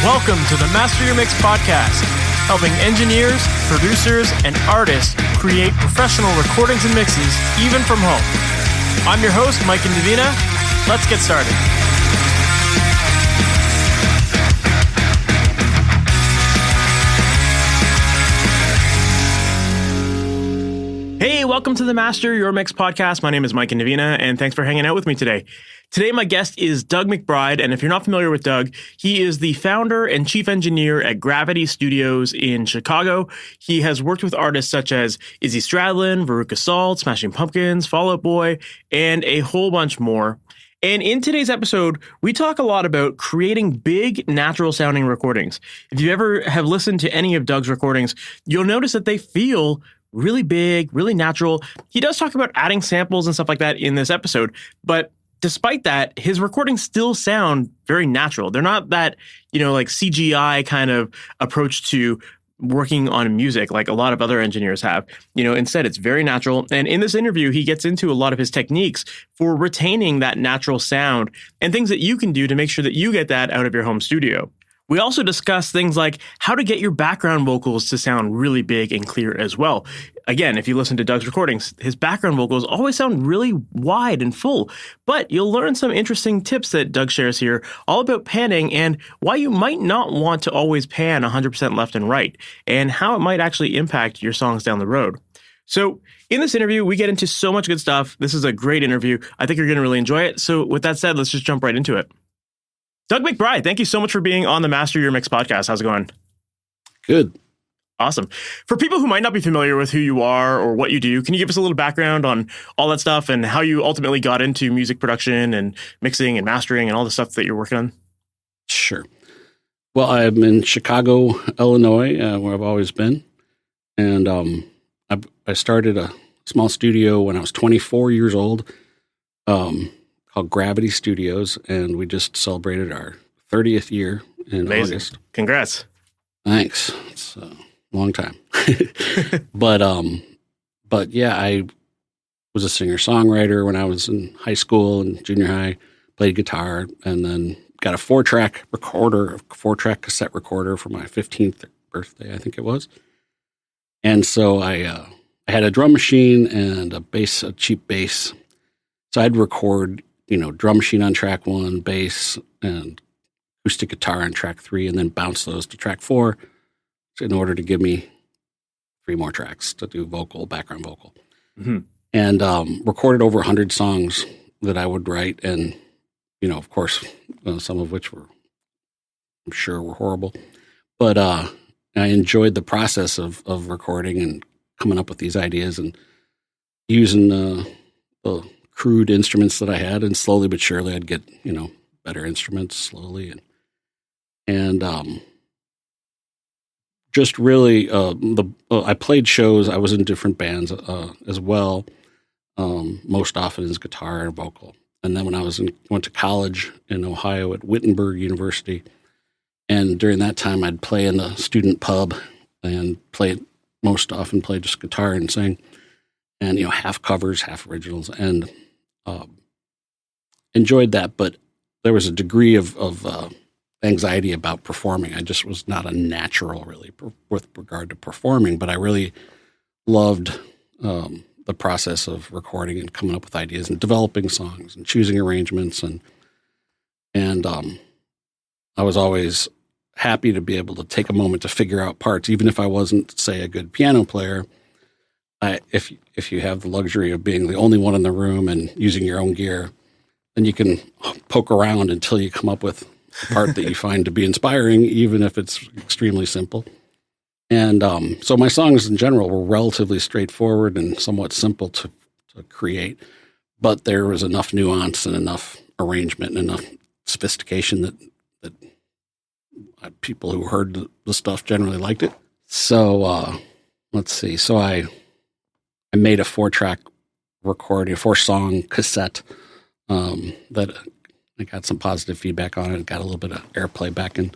Welcome to the MasterYourMix podcast, helping engineers, producers, and artists create professional recordings and mixes, even from home. I'm your host, Mike and Davina. Let's get started. Hey, welcome to the MasterYourMix podcast. My name is Mike and Davina, and thanks for hanging out with me today. Today, my guest is Doug McBride, and if you're not familiar with Doug, he is the founder and chief engineer at Gravity Studios in Chicago. He has worked with artists such as Izzy Stradlin, Veruca Salt, Smashing Pumpkins, Fall Out Boy, and a whole bunch more. And in today's episode, we talk a lot about creating big, natural-sounding recordings. If you ever have listened to any of Doug's recordings, you'll notice that they feel really big, really natural. He does talk about adding samples and stuff like that in this episode, but despite that, his recordings still sound very natural. They're not that, like CGI kind of approach to working on music like a lot of other engineers have. Instead, it's very natural. And in this interview, he gets into a lot of his techniques for retaining that natural sound and things that you can do to make sure that you get that out of your home studio. We also discuss things like how to get your background vocals to sound really big and clear as well. Again, if you listen to Doug's recordings, his background vocals always sound really wide and full, but you'll learn some interesting tips that Doug shares here, all about panning and why you might not want to always pan 100% left and right, and how it might actually impact your songs down the road. So in this interview, we get into so much good stuff. This is a great interview. I think you're going to really enjoy it. So with that said, let's just jump right into it. Doug McBride, thank you so much for being on the MasterYourMix podcast. How's it going? Good. Awesome. For people who might not be familiar with who you are or what you do, can you give us a little background on all that stuff and how you ultimately got into music production and mixing and mastering and all the stuff that you're working on? Sure. Well, I'm in Chicago, Illinois, where I've always been. And I started a small studio when I was 24 years old, called Gravity Studios, and we just celebrated our 30th year in Amazing. August. Congrats. Thanks. It's a long time. But yeah, I was a singer-songwriter when I was in high school and junior high, played guitar, and then got a 4-track cassette recorder for my 15th birthday, I think it was. And so I had a drum machine and a cheap bass. So I'd record drum machine on track 1, bass, and acoustic guitar on track 3, and then bounce those to track 4 in order to give me 3 more tracks to do background vocal. Mm-hmm. And recorded over 100 songs that I would write, and, of course, some of which I'm sure were horrible. But I enjoyed the process of recording and coming up with these ideas and using the crude instruments that I had, and slowly but surely I'd get, better instruments slowly. And just really, I played shows. I was in different bands as well, most often as guitar and vocal. And then when I went to college in Ohio at Wittenberg University, and during that time I'd play in the student pub and most often play just guitar and sing, and, half covers, half originals, and enjoyed that, but there was a degree of anxiety about performing. I just was not a natural, really, with regard to performing, but I really loved the process of recording and coming up with ideas and developing songs and choosing arrangements, and I was always happy to be able to take a moment to figure out parts, even if I wasn't, say, a good piano player. If you have the luxury of being the only one in the room and using your own gear, then you can poke around until you come up with a part that you find to be inspiring, even if it's extremely simple. And so my songs in general were relatively straightforward and somewhat simple to create, but there was enough nuance and enough arrangement and enough sophistication that people who heard the stuff generally liked it. So let's see. So I made a 4-track recording, a 4-song cassette that I got some positive feedback on it. Got a little bit of airplay back in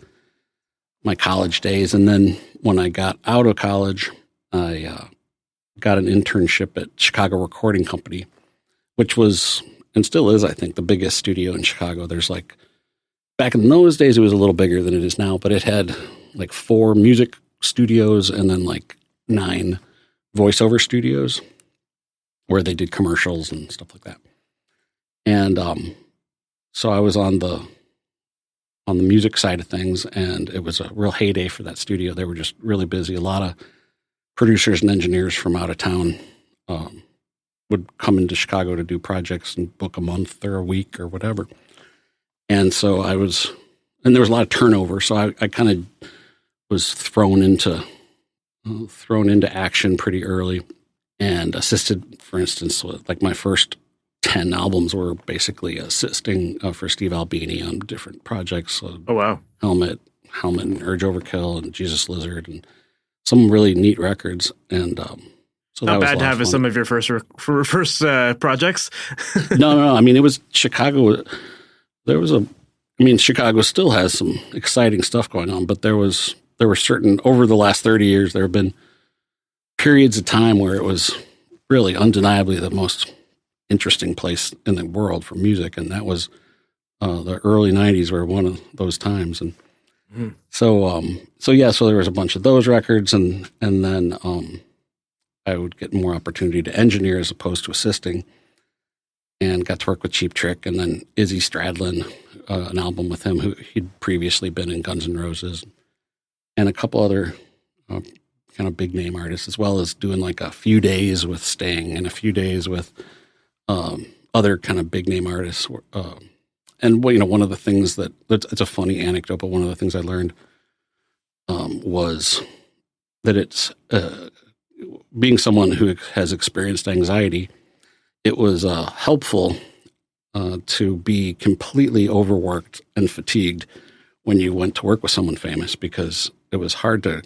my college days. And then when I got out of college, I got an internship at Chicago Recording Company, which was, and still is, I think, the biggest studio in Chicago. There's like back in those days, it was a little bigger than it is now, but it had like 4 music studios and then like 9 voiceover studios where they did commercials and stuff like that. And so I was on the music side of things, and it was a real heyday for that studio. They were just really busy. A lot of producers and engineers from out of town would come into Chicago to do projects and book a month or a week or whatever. And so there was a lot of turnover. So I kind of was thrown into action pretty early, and assisted, for instance, with, like, my first 10 albums were basically assisting for Steve Albini on different projects. Oh, wow. Helmet and Urge Overkill and Jesus Lizard and some really neat records. And so not that was bad to have as some of your first projects. No. I mean, it was Chicago. Chicago still has some exciting stuff going on, but there were certain, over the last 30 years, there have been periods of time where it was really undeniably the most interesting place in the world for music. And that was the early 90s were one of those times. And so there was a bunch of those records. And then I would get more opportunity to engineer as opposed to assisting, and got to work with Cheap Trick, and then Izzy Stradlin, an album with him who he'd previously been in Guns N' Roses, and a couple other kind of big name artists, as well as doing like a few days with Sting and a few days with other kind of big name artists. And one of the things it's a funny anecdote, but one of the things I learned was that it's being someone who has experienced anxiety, it was helpful to be completely overworked and fatigued when you went to work with someone famous, because it was hard to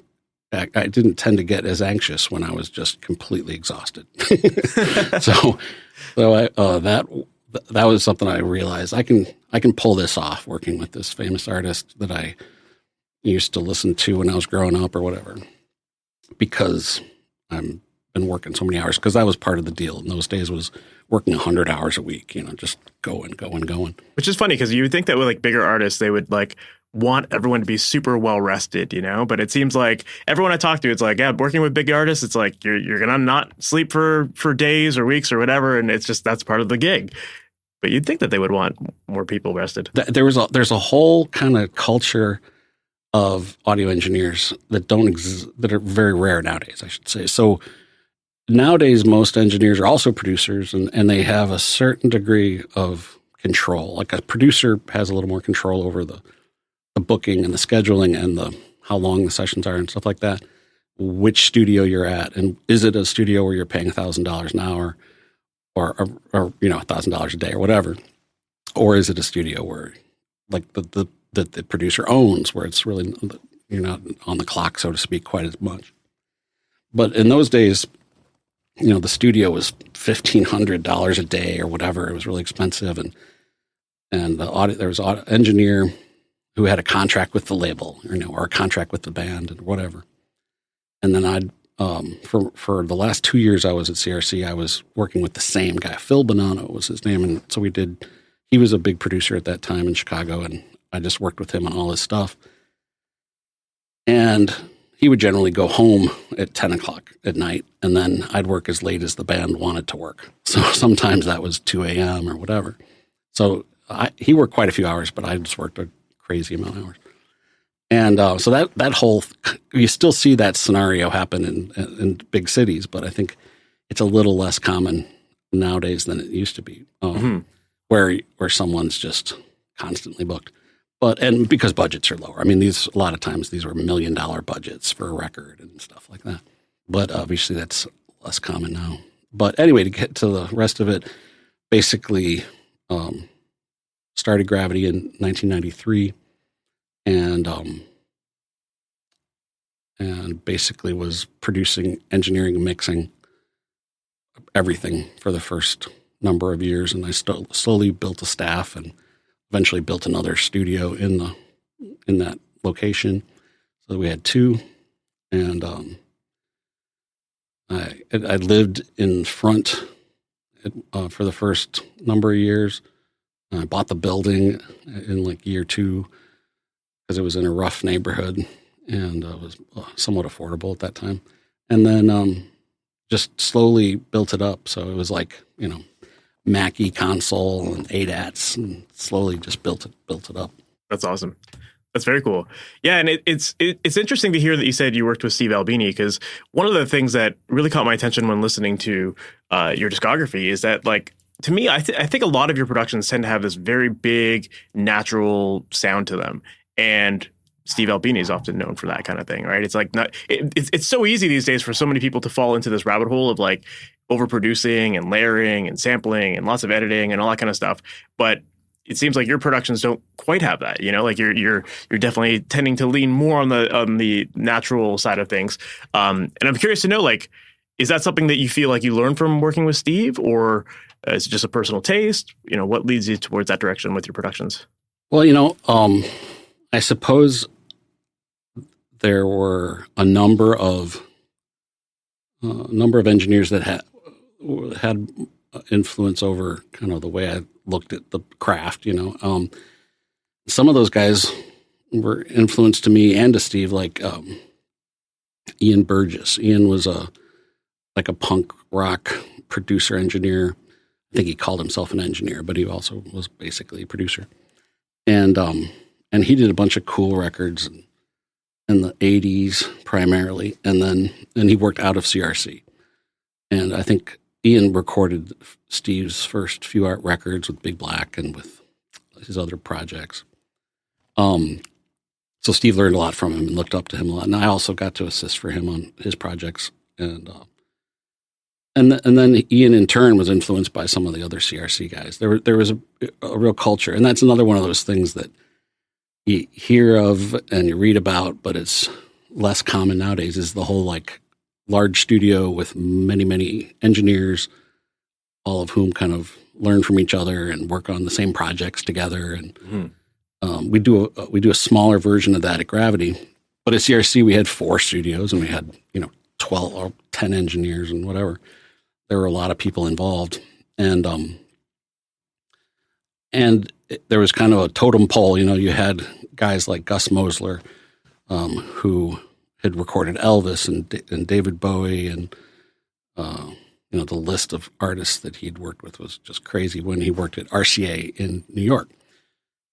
I didn't tend to get as anxious when I was just completely exhausted. so that was something I realized I can pull this off working with this famous artist that I used to listen to when I was growing up or whatever, because I've been working so many hours, because that was part of the deal in those days, was working 100 hours a week, just going. Which is funny, because you would think that with like bigger artists, they would like want everyone to be super well rested, but it seems like everyone I talk to, it's like, yeah, working with big artists, it's like you're gonna not sleep for days or weeks or whatever, and it's just that's part of the gig. But you'd think that they would want more people rested. There's a whole kind of culture of audio engineers that don't exist, that are very rare nowadays, I should say. So nowadays, most engineers are also producers, and they have a certain degree of control. Like a producer has a little more control over the booking and the scheduling and how long the sessions are and stuff like that, which studio you're at. And is it a studio where you're paying $1,000 an hour or $1,000 a day or whatever? Or is it a studio where like the producer owns, where it's really, you're not on the clock, so to speak, quite as much. But in those days, the studio was $1,500 a day or whatever. It was really expensive. And there was an engineer who had a contract with the label, or a contract with the band or whatever. And then I'd, for the last 2 years I was at CRC, I was working with the same guy. Phil Bonanno was his name. And so he was a big producer at that time in Chicago, and I just worked with him on all his stuff. And he would generally go home at 10 o'clock at night, and then I'd work as late as the band wanted to work. So sometimes that was 2 a.m. or whatever. So he worked quite a few hours, but I just worked a crazy amount of hours. And so that whole, you still see that scenario happen in big cities, but I think it's a little less common nowadays than it used to be, where someone's just constantly booked. And because budgets are lower. I mean, a lot of times these were $1 million budgets for a record and stuff like that. But obviously that's less common now. But anyway, to get to the rest of it, basically started Gravity in 1993, and basically was producing, engineering, and mixing everything for the first number of years. And I slowly built a staff and eventually built another studio in that location. So we had 2, and I lived in front for the first number of years. I bought the building in like year 2 because it was in a rough neighborhood and it was somewhat affordable at that time. And then just slowly built it up. So it was like, Mackie console and ADATs, and slowly just built it up. That's awesome. That's very cool. Yeah, and it's interesting to hear that you said you worked with Steve Albini, because one of the things that really caught my attention when listening to your discography is that, like, to me, I think a lot of your productions tend to have this very big natural sound to them, and Steve Albini is often known for that kind of thing, right? It's like it's so easy these days for so many people to fall into this rabbit hole of like overproducing and layering and sampling and lots of editing and all that kind of stuff, but it seems like your productions don't quite have that, like you're definitely tending to lean more on the natural side of things. And I'm curious to know, like, is that something that you feel like you learned from working with Steve, or is it just a personal taste? What leads you towards that direction with your productions? Well, I suppose there were a number of engineers that had influence over kind of the way I looked at the craft. Some of those guys were influenced to me and to Steve, like Ian Burgess. Ian was a punk rock producer engineer. I think he called himself an engineer, but he also was basically a producer. And he did a bunch of cool records in the 80s primarily, and he worked out of CRC. And I think Ian recorded Steve's first few art records with Big Black and with his other projects. So Steve learned a lot from him and looked up to him a lot. And I also got to assist for him on his projects. And then Ian in turn was influenced by some of the other CRC guys. There was a real culture. And that's another one of those things that you hear of and you read about, but it's less common nowadays, is the whole like large studio with many, many engineers, all of whom kind of learn from each other and work on the same projects together. And we do a smaller version of that at Gravity, but at CRC we had 4 studios and we had 12 or 10 engineers and whatever. There were a lot of people involved, and there was kind of a totem pole. You had guys like Gus Mosler, who had recorded Elvis and David Bowie, and the list of artists that he'd worked with was just crazy. When he worked at RCA in New York,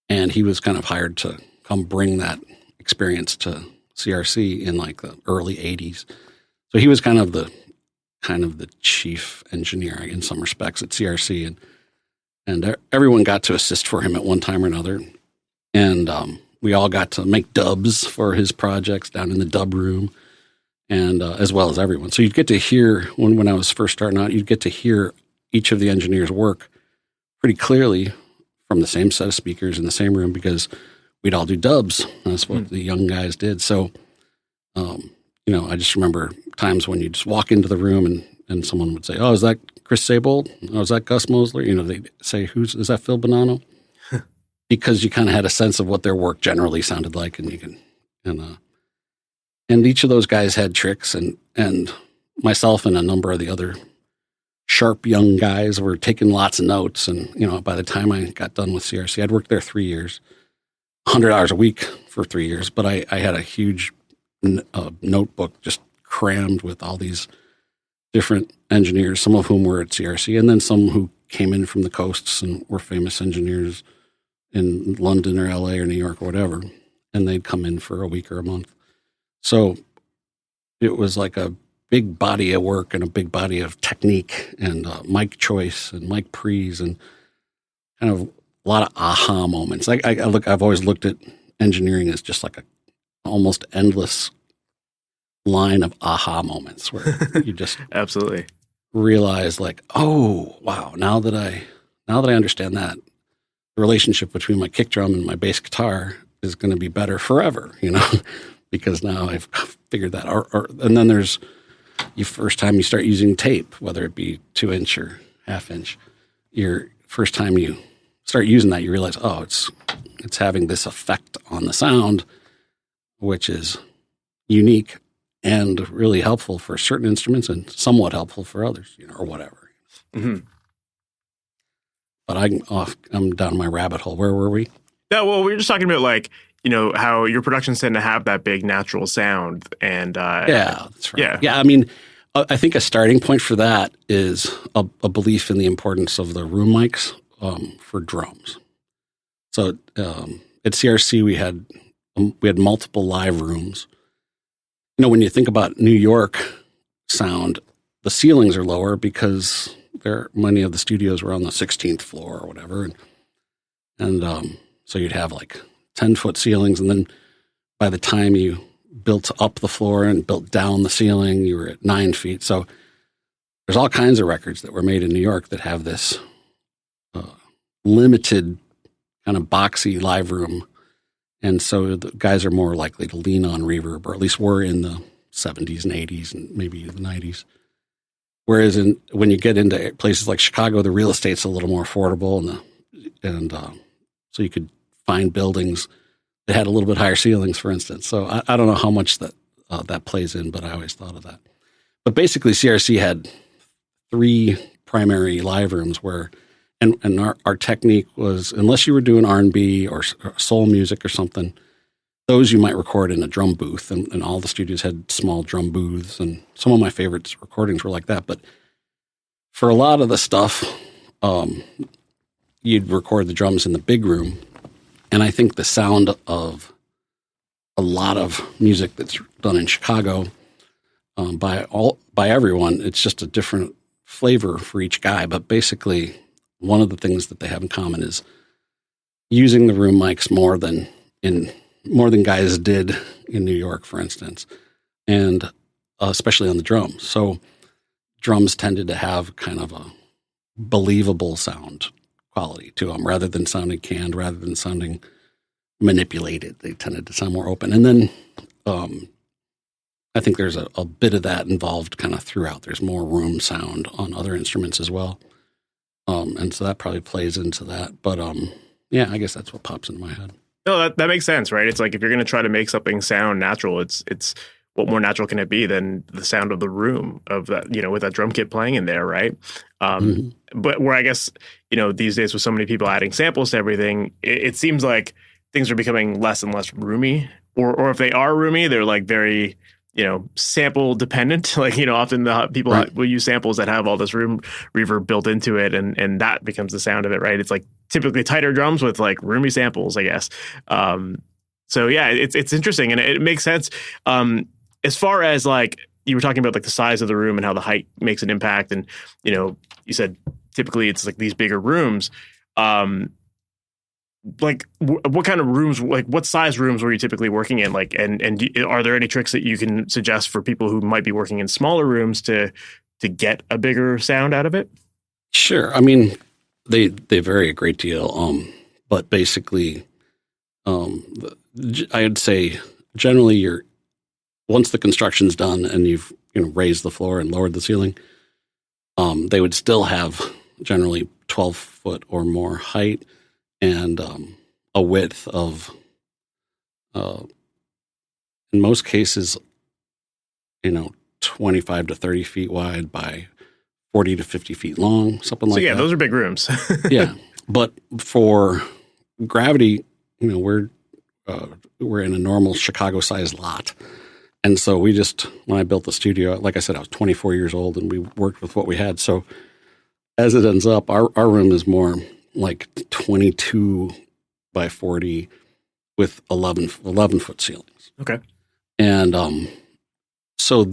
and he was kind of hired to come bring that experience to CRC in like the early 80s. So he was kind of the chief engineer in some respects at CRC, and everyone got to assist for him at one time or another. And we all got to make dubs for his projects down in the dub room, and as well as everyone. So you'd get to hear, when I was first starting out, you'd get to hear each of the engineers' work pretty clearly from the same set of speakers in the same room, because we'd all do dubs. That's what the young guys did. So, I just remember times when you just walk into the room and someone would say, "Oh, is that Chris Sable? Oh, is that Gus Mosler?" They'd say, is that Phil Bonanno? Because you kind of had a sense of what their work generally sounded like, and each of those guys had tricks, and myself and a number of the other sharp young guys were taking lots of notes. And by the time I got done with CRC, I'd worked there 3 years, 100 hours a week for 3 years, but I had a huge notebook just crammed with all these different engineers, some of whom were at CRC, and then some who came in from the coasts and were famous engineers in London or LA or New York or whatever, and they'd come in for a week or a month. So it was like a big body of work and a big body of technique and mic choice and mic pre's and kind of a lot of aha moments. I've always looked at engineering as just like a almost endless line of aha moments where you just absolutely realize, like, oh wow, now that I understand that, the relationship between my kick drum and my bass guitar is going to be better forever, because now I've figured that. And then there's the first time you start using tape, whether it be 2-inch or 1/2-inch, your first time you start using that, you realize, oh, it's having this effect on the sound, which is unique and really helpful for certain instruments and somewhat helpful for others, or whatever. Mm-hmm. But I'm down my rabbit hole. Where were we? Yeah, well, we were just talking about like, how your productions tend to have that big natural sound. And yeah, that's right. Yeah, I mean, I think a starting point for that is a belief in the importance of the room mics for drums. So at CRC, we had multiple live rooms. When you think about New York sound, the ceilings are lower because many of the studios were on the 16th floor or whatever, and so you'd have like 10-foot ceilings, and then by the time you built up the floor and built down the ceiling, you were at 9 feet. So there's all kinds of records that were made in New York that have this limited kind of boxy live room, and so the guys are more likely to lean on reverb, or at least were in the 70s and 80s and maybe the 90s. Whereas when you get into places like Chicago, the real estate's a little more affordable, and so you could find buildings that had a little bit higher ceilings, for instance. So I don't know how much that plays in, but I always thought of that. But basically, CRC had 3 primary live rooms where, and our technique was, unless you were doing R&B or soul music or something, those you might record in a drum booth, and all the studios had small drum booths, and some of my favorite recordings were like that. But for a lot of the stuff, you'd record the drums in the big room, and I think the sound of a lot of music that's done in Chicago by everyone, it's just a different flavor for each guy. But basically, one of the things that they have in common is using the room mics more than guys did in New York, for instance, and especially on the drums. So drums tended to have kind of a believable sound quality to them, rather than sounding canned, rather than sounding manipulated. They tended to sound more open. And then I think there's a bit of that involved kind of throughout. There's more room sound on other instruments as well. And so that probably plays into that. But yeah, I guess that's what pops into my head. No, that makes sense, right? It's like if you're going to try to make something sound natural, it's what more natural can it be than the sound of the room of that, with that drum kit playing in there, right? But where I guess, these days with so many people adding samples to everything, it seems like things are becoming less and less roomy, or if they are roomy, they're like very, sample dependent. Like, often the people will use samples that have all this room reverb built into it, and that becomes the sound of it, right? It's like typically tighter drums with like roomy samples, I guess. So yeah, it's interesting, and it makes sense. As far as like you were talking about like the size of the room and how the height makes an impact, and you said typically it's like these bigger rooms. Like what kind of rooms, like what size rooms were you typically working in? Like, and are there any tricks that you can suggest for people who might be working in smaller rooms to get a bigger sound out of it? Sure. I mean, they vary a great deal. But basically, I'd say generally once the construction's done and you've raised the floor and lowered the ceiling, they would still have generally 12 foot or more height, and a width of, in most cases, 25 to 30 feet wide by 40 to 50 feet long, something like that. So yeah, those are big rooms. Yeah, but for gravity, we're in a normal Chicago-sized lot. And so when I built the studio, like I said, I was 24 years old, and we worked with what we had. So as it ends up, our room is more like 22 by 40 with 11 foot ceilings. Okay. And so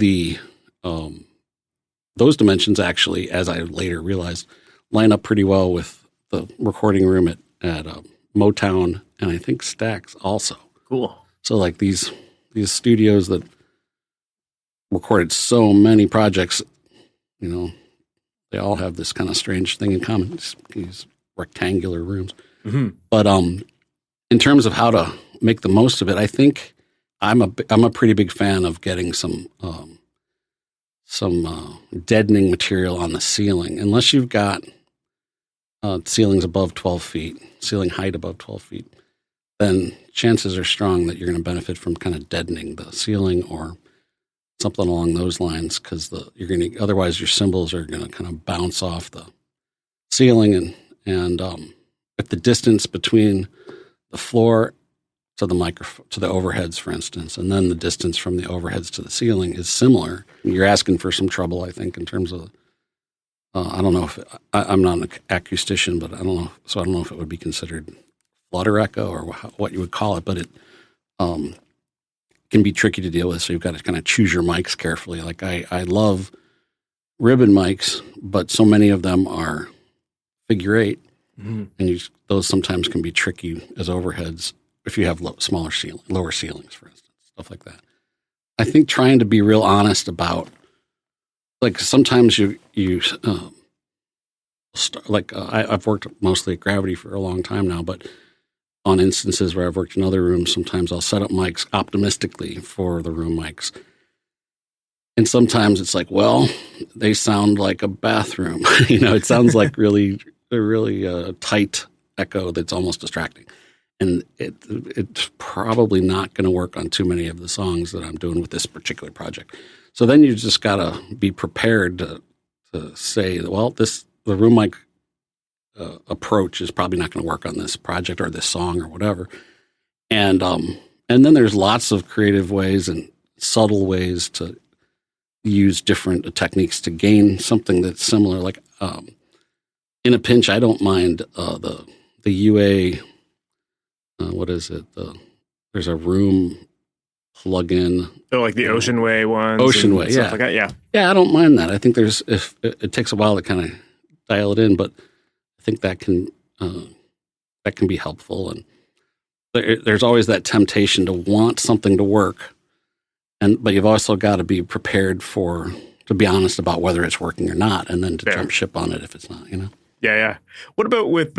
those dimensions actually, as I later realized, line up pretty well with the recording room at Motown, and I think Stax also. Cool. So like these studios that recorded so many projects, they all have this kind of strange thing in common. These rectangular rooms. Mm-hmm. But in terms of how to make the most of it, I think I'm a pretty big fan of getting some deadening material on the ceiling. Unless you've got ceilings above 12 feet, ceiling height above 12 feet, then chances are strong that you're going to benefit from kind of deadening the ceiling or something along those lines, because otherwise your cymbals are going to kind of bounce off the ceiling, And if the distance between the floor to the microphone, to the overheads, for instance, and then the distance from the overheads to the ceiling is similar, you're asking for some trouble, I think, in terms of, I don't know if, I'm not an acoustician, but I don't know, so I don't know if it would be considered flutter echo or what you would call it, but it can be tricky to deal with, so you've got to kind of choose your mics carefully. Like I love ribbon mics, but so many of them are figure eight, and those sometimes can be tricky as overheads if you have lower ceilings, for instance, stuff like that. I think trying to be real honest about, like, sometimes I've worked mostly at Gravity for a long time now, but on instances where I've worked in other rooms, sometimes I'll set up mics optimistically for the room mics. And sometimes it's like, well, they sound like a bathroom. It sounds like a really tight echo that's almost distracting. And it's probably not going to work on too many of the songs that I'm doing with this particular project. So then you just got to be prepared to say, well, the room mic approach is probably not going to work on this project or this song or whatever. And then there's lots of creative ways and subtle ways to use different techniques to gain something that's similar. Like in a pinch, I don't mind the UA. What is it? There's a room plug-in. Oh, like the Ocean Way ones. Ocean Way, yeah. Like that, yeah. Yeah, I don't mind that. I think if it takes a while to kind of dial it in, but I think that can be helpful. And there's always that temptation to want something to work, but you've also got to be prepared to be honest about whether it's working or not, and then to jump ship on it if it's not. Yeah. What about with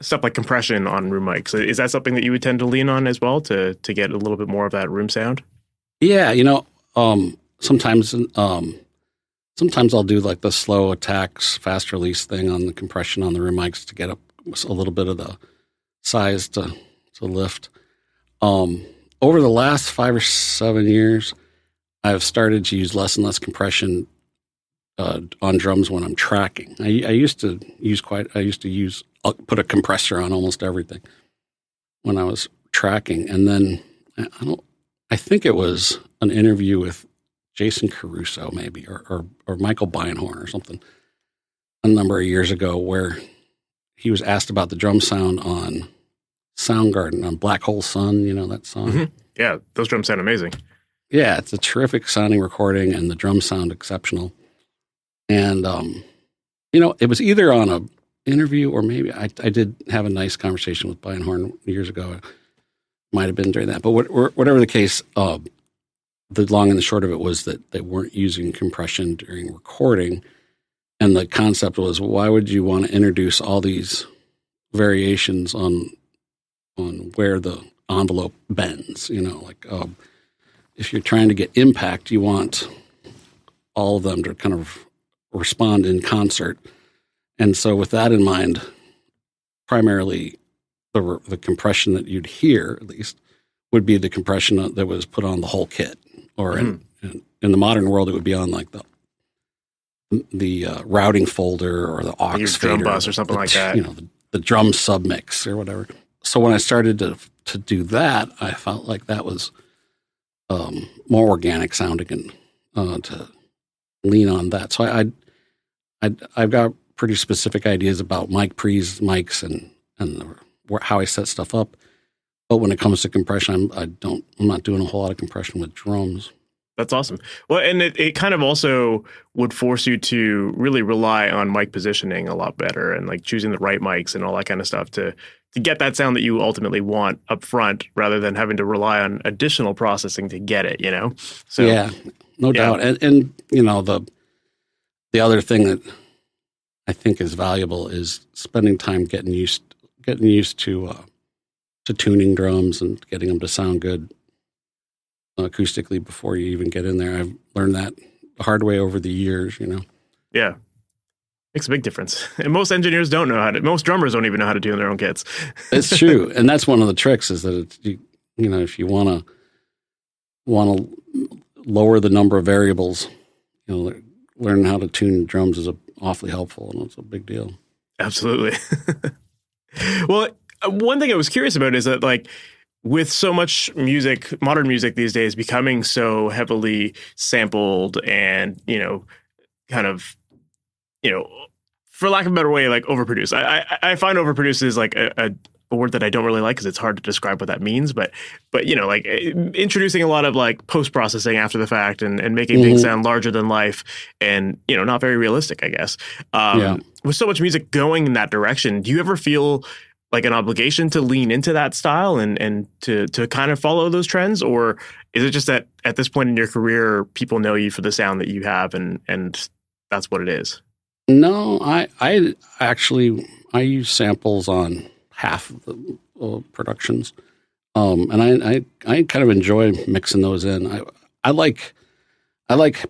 stuff like compression on room mics? Is that something that you would tend to lean on as well to get a little bit more of that room sound? Yeah, sometimes I'll do like the slow attacks, fast release thing on the compression on the room mics to get up a little bit of the size to lift. Over the last 5 or 7 years, I've started to use less and less compression on drums when I'm tracking. I used to put a compressor on almost everything when I was tracking, and then I think it was an interview with Jason Caruso maybe, or Michael Beinhorn or something, a number of years ago, where he was asked about the drum sound on Soundgarden, on Black Hole Sun, that song? Mm-hmm. Yeah, those drums sound amazing. Yeah, it's a terrific sounding recording, and the drums sound exceptional. And, it was either on an interview or maybe I did have a nice conversation with Beinhorn years ago. It might have been during that. But whatever the case, the long and the short of it was that they weren't using compression during recording. And the concept was, why would you want to introduce all these variations on where the envelope bends? If you're trying to get impact, you want all of them to kind of respond in concert. And so with that in mind, primarily the compression that you'd hear, at least, would be the compression that was put on the whole kit. Or in the modern world, it would be on like the routing folder or the aux your fader, drum bus or something like that. The drum submix or whatever. So when I started to do that, I felt like that was more organic sounding and to lean on that. So I've got pretty specific ideas about mic pre's, mics, and how I set stuff up. But when it comes to compression, I'm not doing a whole lot of compression with drums. That's awesome. Well, and it kind of also would force you to really rely on mic positioning a lot better, and like choosing the right mics and all that kind of stuff to get that sound that you ultimately want up front, rather than having to rely on additional processing to get it, So yeah, no doubt. And the other thing that I think is valuable is spending time getting used to tuning drums and getting them to sound good acoustically before you even get in there. I've learned that the hard way over the years, Yeah. Makes a big difference. And most engineers don't know most drummers don't even know how to tune their own kits. It's true. And that's one of the tricks, is that if you want to lower the number of variables, learning how to tune drums is awfully helpful, and it's a big deal. Absolutely. Well, one thing I was curious about is that, like, with so much music, modern music these days becoming so heavily sampled and, kind of, for lack of a better way, like overproduced. I find overproduced is like a word that I don't really like because it's hard to describe what that means. But like introducing a lot of like post processing after the fact and making things sound larger than life and not very realistic, I guess. With so much music going in that direction, do you ever feel like an obligation to lean into that style and to kind of follow those trends, or is it just that at this point in your career, people know you for the sound that you have and that's what it is? No, I actually use samples on half of the productions, and I kind of enjoy mixing those in. I like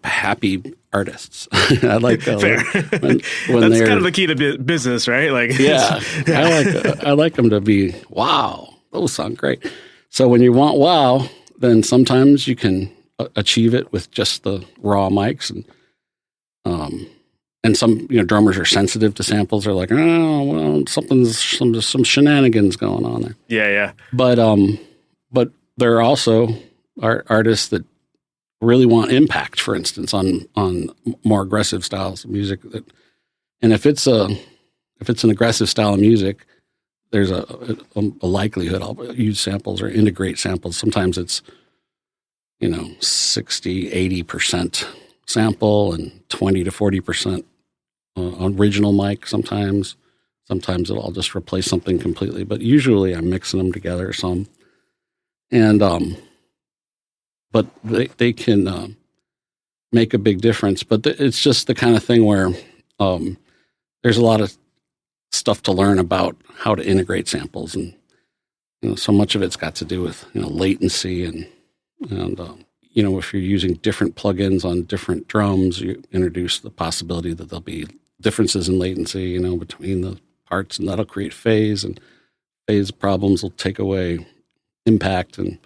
happy artists. I like fair. when that's kind of the key to business, right? Like, yeah, I like them to be wow. Those sound great. So when you want wow, then sometimes you can achieve it with just the raw mics and some drummers are sensitive to samples. They're like, oh, well, some shenanigans going on there. Yeah. But there are also artists that really want impact, for instance, on more aggressive styles of music. And if it's an aggressive style of music, there's a likelihood I'll use samples or integrate samples. Sometimes it's 60-80% sample and 20 to 40% original mic. Sometimes I'll just replace something completely, but usually I'm mixing them together some. And but they can make a big difference. But it's just the kind of thing where there's a lot of stuff to learn about how to integrate samples, and so much of it's got to do with latency and if you're using different plugins on different drums, you introduce the possibility that there'll be differences in latency, between the parts, and that'll create phase, and phase problems will take away impact, and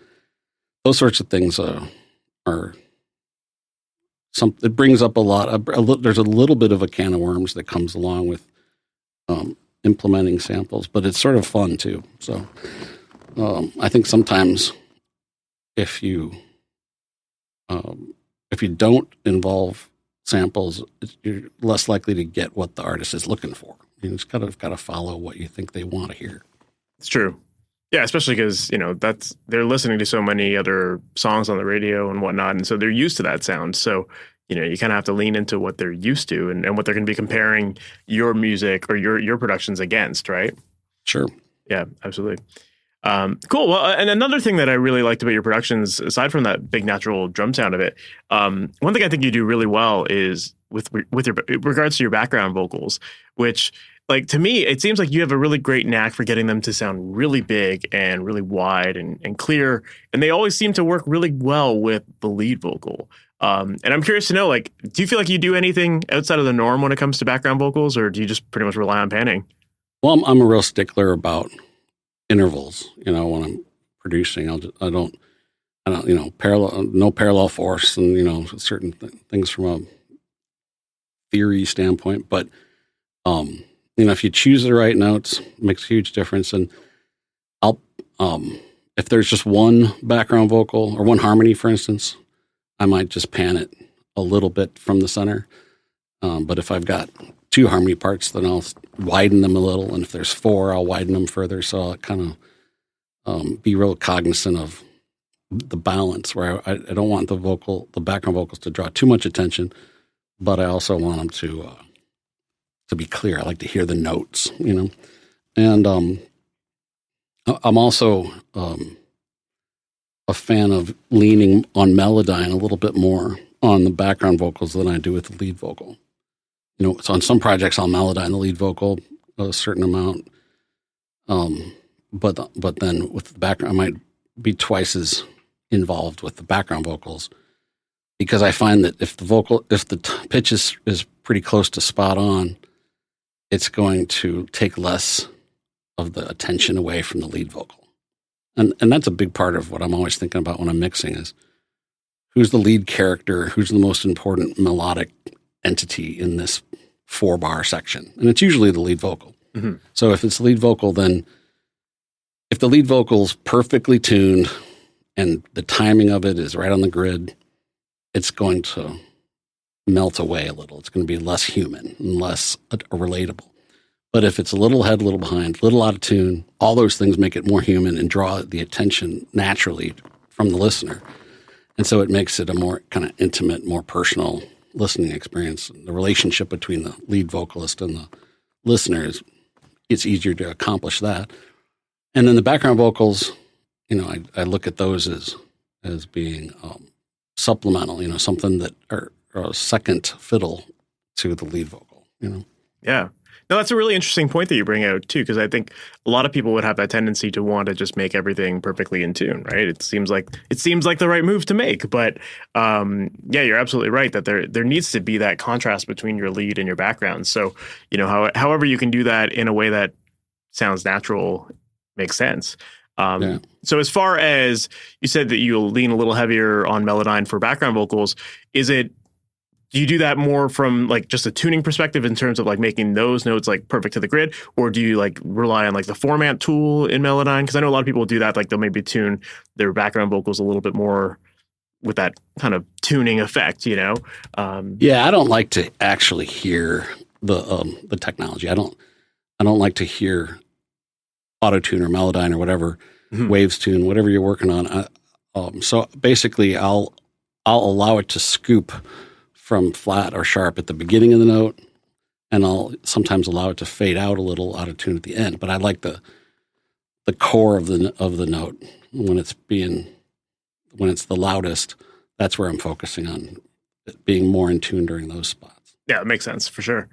those sorts of things are some. It brings up there's a little bit of a can of worms that comes along with implementing samples, but it's sort of fun too. So I think sometimes if you don't involve samples, you're less likely to get what the artist is looking for. You just kind of got to follow what you think they want to hear. It's true. Yeah, especially because, they're listening to so many other songs on the radio and whatnot, and so they're used to that sound. So, you kind of have to lean into what they're used to and what they're going to be comparing your music or your productions against, right? Sure. Yeah, absolutely. Cool. Well, and another thing that I really liked about your productions, aside from that big natural drum sound of it, one thing I think you do really well is with regards to your background vocals, which, like, to me, it seems like you have a really great knack for getting them to sound really big and really wide and clear. And they always seem to work really well with the lead vocal. And I'm curious to know, like, do you feel like you do anything outside of the norm when it comes to background vocals, or do you just pretty much rely on panning? Well, I'm a real stickler about intervals. When I'm producing, I don't no parallel force, and certain things from a theory standpoint. But if you choose the right notes, it makes a huge difference. And I'll if there's just one background vocal or one harmony, for instance, I might just pan it a little bit from the center. But if I've got two harmony parts, then I'll widen them a little. And if there's four, I'll widen them further. So I'll kind of be real cognizant of the balance, where I don't want the background vocals to draw too much attention, but I also want them to be clear. I like to hear the notes, And I'm also a fan of leaning on Melodyne a little bit more on the background vocals than I do with the lead vocal. So on some projects I'll Melodyne the lead vocal a certain amount, but then with the background I might be twice as involved with the background vocals, because I find that if the pitch is pretty close to spot on, it's going to take less of the attention away from the lead vocal. And that's a big part of what I'm always thinking about when I'm mixing is who's the lead character, who's the most important melodic entity in this 4-bar section, and it's usually the lead vocal. Mm-hmm. So if it's the lead vocal, then if the lead vocal's perfectly tuned and the timing of it is right on the grid, it's going to melt away a little. It's going to be less human and less relatable. But if it's a little ahead, a little behind, a little out of tune, all those things make it more human and draw the attention naturally from the listener. And so it makes it a more kind of intimate, more personal listening experience. The relationship between the lead vocalist and the listener it's easier to accomplish that. And then the background vocals, I look at those as being supplemental, something that are a second fiddle to the lead vocal, Yeah. No, that's a really interesting point that you bring out too, because I think a lot of people would have that tendency to want to just make everything perfectly in tune, right? It seems like the right move to make, but yeah, you're absolutely right that there needs to be that contrast between your lead and your background. So, however you can do that in a way that sounds natural makes sense. So as far as you said that you'll lean a little heavier on Melodyne for background vocals, do you do that more from like just a tuning perspective in terms of like making those notes like perfect to the grid, or do you like rely on like the format tool in Melodyne? Because I know a lot of people do that, like they'll maybe tune their background vocals a little bit more with that kind of tuning effect, Yeah, I don't like to actually hear the technology. I don't like to hear Auto-Tune or Melodyne or whatever, Waves Tune, whatever you're working on. So basically, I'll allow it to scoop from flat or sharp at the beginning of the note, and I'll sometimes allow it to fade out a little out of tune at the end. But I like the core of the note when it's the loudest. That's where I'm focusing on it being more in tune during those spots. Yeah, it makes sense for sure.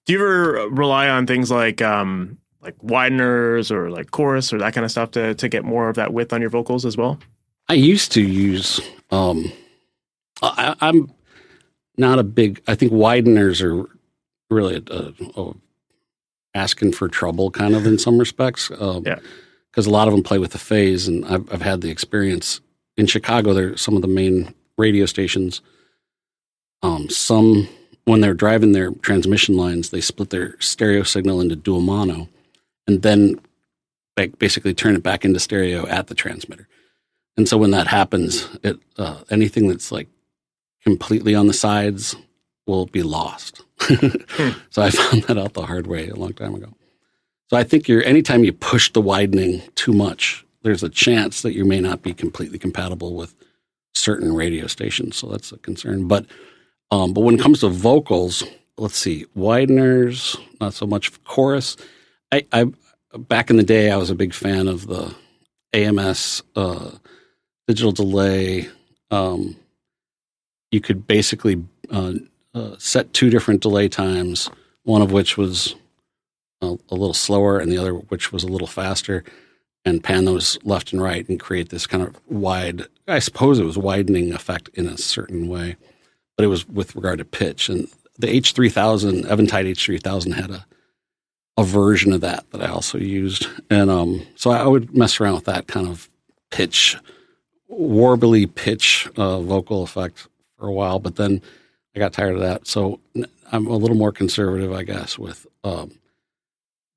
Do you ever rely on things like wideners or like chorus or that kind of stuff to get more of that width on your vocals as well? I used to use. I'm not a big. I think wideners are really asking for trouble, kind of in some respects. Because a lot of them play with the phase, and I've had the experience in Chicago. They're some of the main radio stations. Some when they're driving their transmission lines, they split their stereo signal into dual mono, and then basically turn it back into stereo at the transmitter. And so when that happens, anything that's like completely on the sides will be lost. So I found that out the hard way a long time ago. So I think anytime you push the widening too much, there's a chance that you may not be completely compatible with certain radio stations. So that's a concern. But when it comes to vocals, let's see, wideners, not so much chorus. I back in the day, I was a big fan of the AMS digital delay. You could basically set two different delay times, one of which was a little slower and the other which was a little faster, and pan those left and right and create this kind of wide, I suppose it was widening effect in a certain way, but it was with regard to pitch. And the H3000, Eventide H3000 had a version of that I also used. And so I would mess around with that kind of pitch, warbly pitch vocal effect for a while, but then I got tired of that. So I'm a little more conservative, I guess, with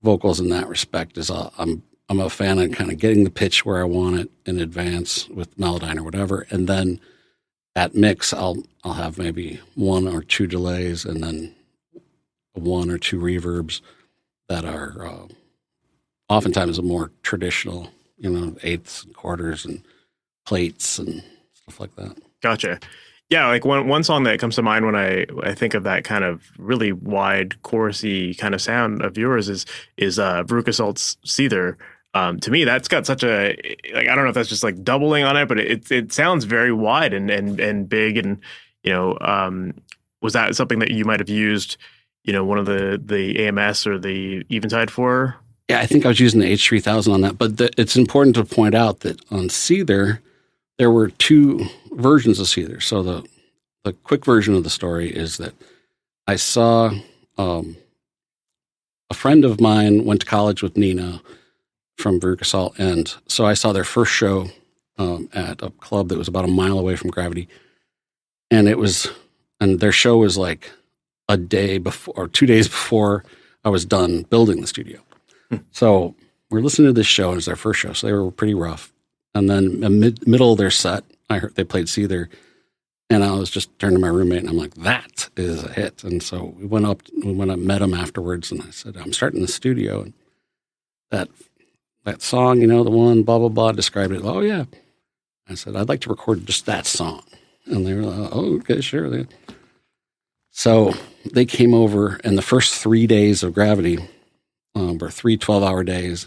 vocals in that respect. I'm a fan of kind of getting the pitch where I want it in advance with Melodyne or whatever, and then at mix I'll have maybe one or two delays and then one or two reverbs that are oftentimes a more traditional, eighths and quarters and plates and stuff like that. Gotcha. Yeah, like one song that comes to mind when I think of that kind of really wide, chorusy kind of sound of yours is Veruca Salt's Seether. To me, that's got such a, like, I don't know if that's just like doubling on it, but it sounds very wide and big. And, was that something that you might have used, one of the AMS or the Eventide for? Yeah, I think I was using the H3000 on that. But it's important to point out that on Seether, there were two versions of Seether. So the quick version of the story is that I saw a friend of mine went to college with Nina from Veruca Salt, and so I saw their first show at a club that was about a mile away from Gravity, and their show was like a day before or 2 days before I was done building the studio. So we're listening to this show, and it was their first show, so they were pretty rough. And then in middle of their set, I heard they played Seether, and I was just turning to my roommate, and I'm like, that is a hit. And so we went up, met them afterwards, and I said, I'm starting the studio, and that song, the one, blah, blah, blah, described it. Oh, yeah. I said, I'd like to record just that song. And they were like, oh, okay, sure. So they came over, and the first 3 days of Gravity were 3 12-hour days.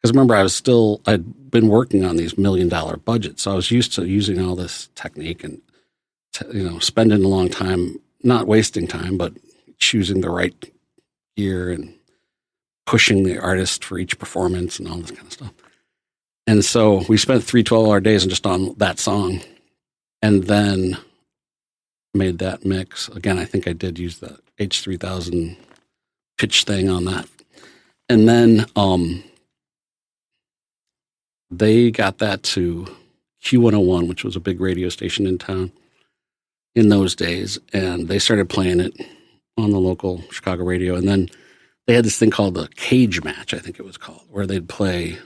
Because remember, I'd been working on these $1 million budgets, so I was used to using all this technique and, spending a long time, not wasting time, but choosing the right gear and pushing the artist for each performance and all this kind of stuff. And so we spent 3 12-hour days and just on that song, and then made that mix. Again, I think I did use the H3000 pitch thing on that. And then they got that to Q101, which was a big radio station in town in those days, and they started playing it on the local Chicago radio. And then they had this thing called the Cage Match, I think it was called, where they'd play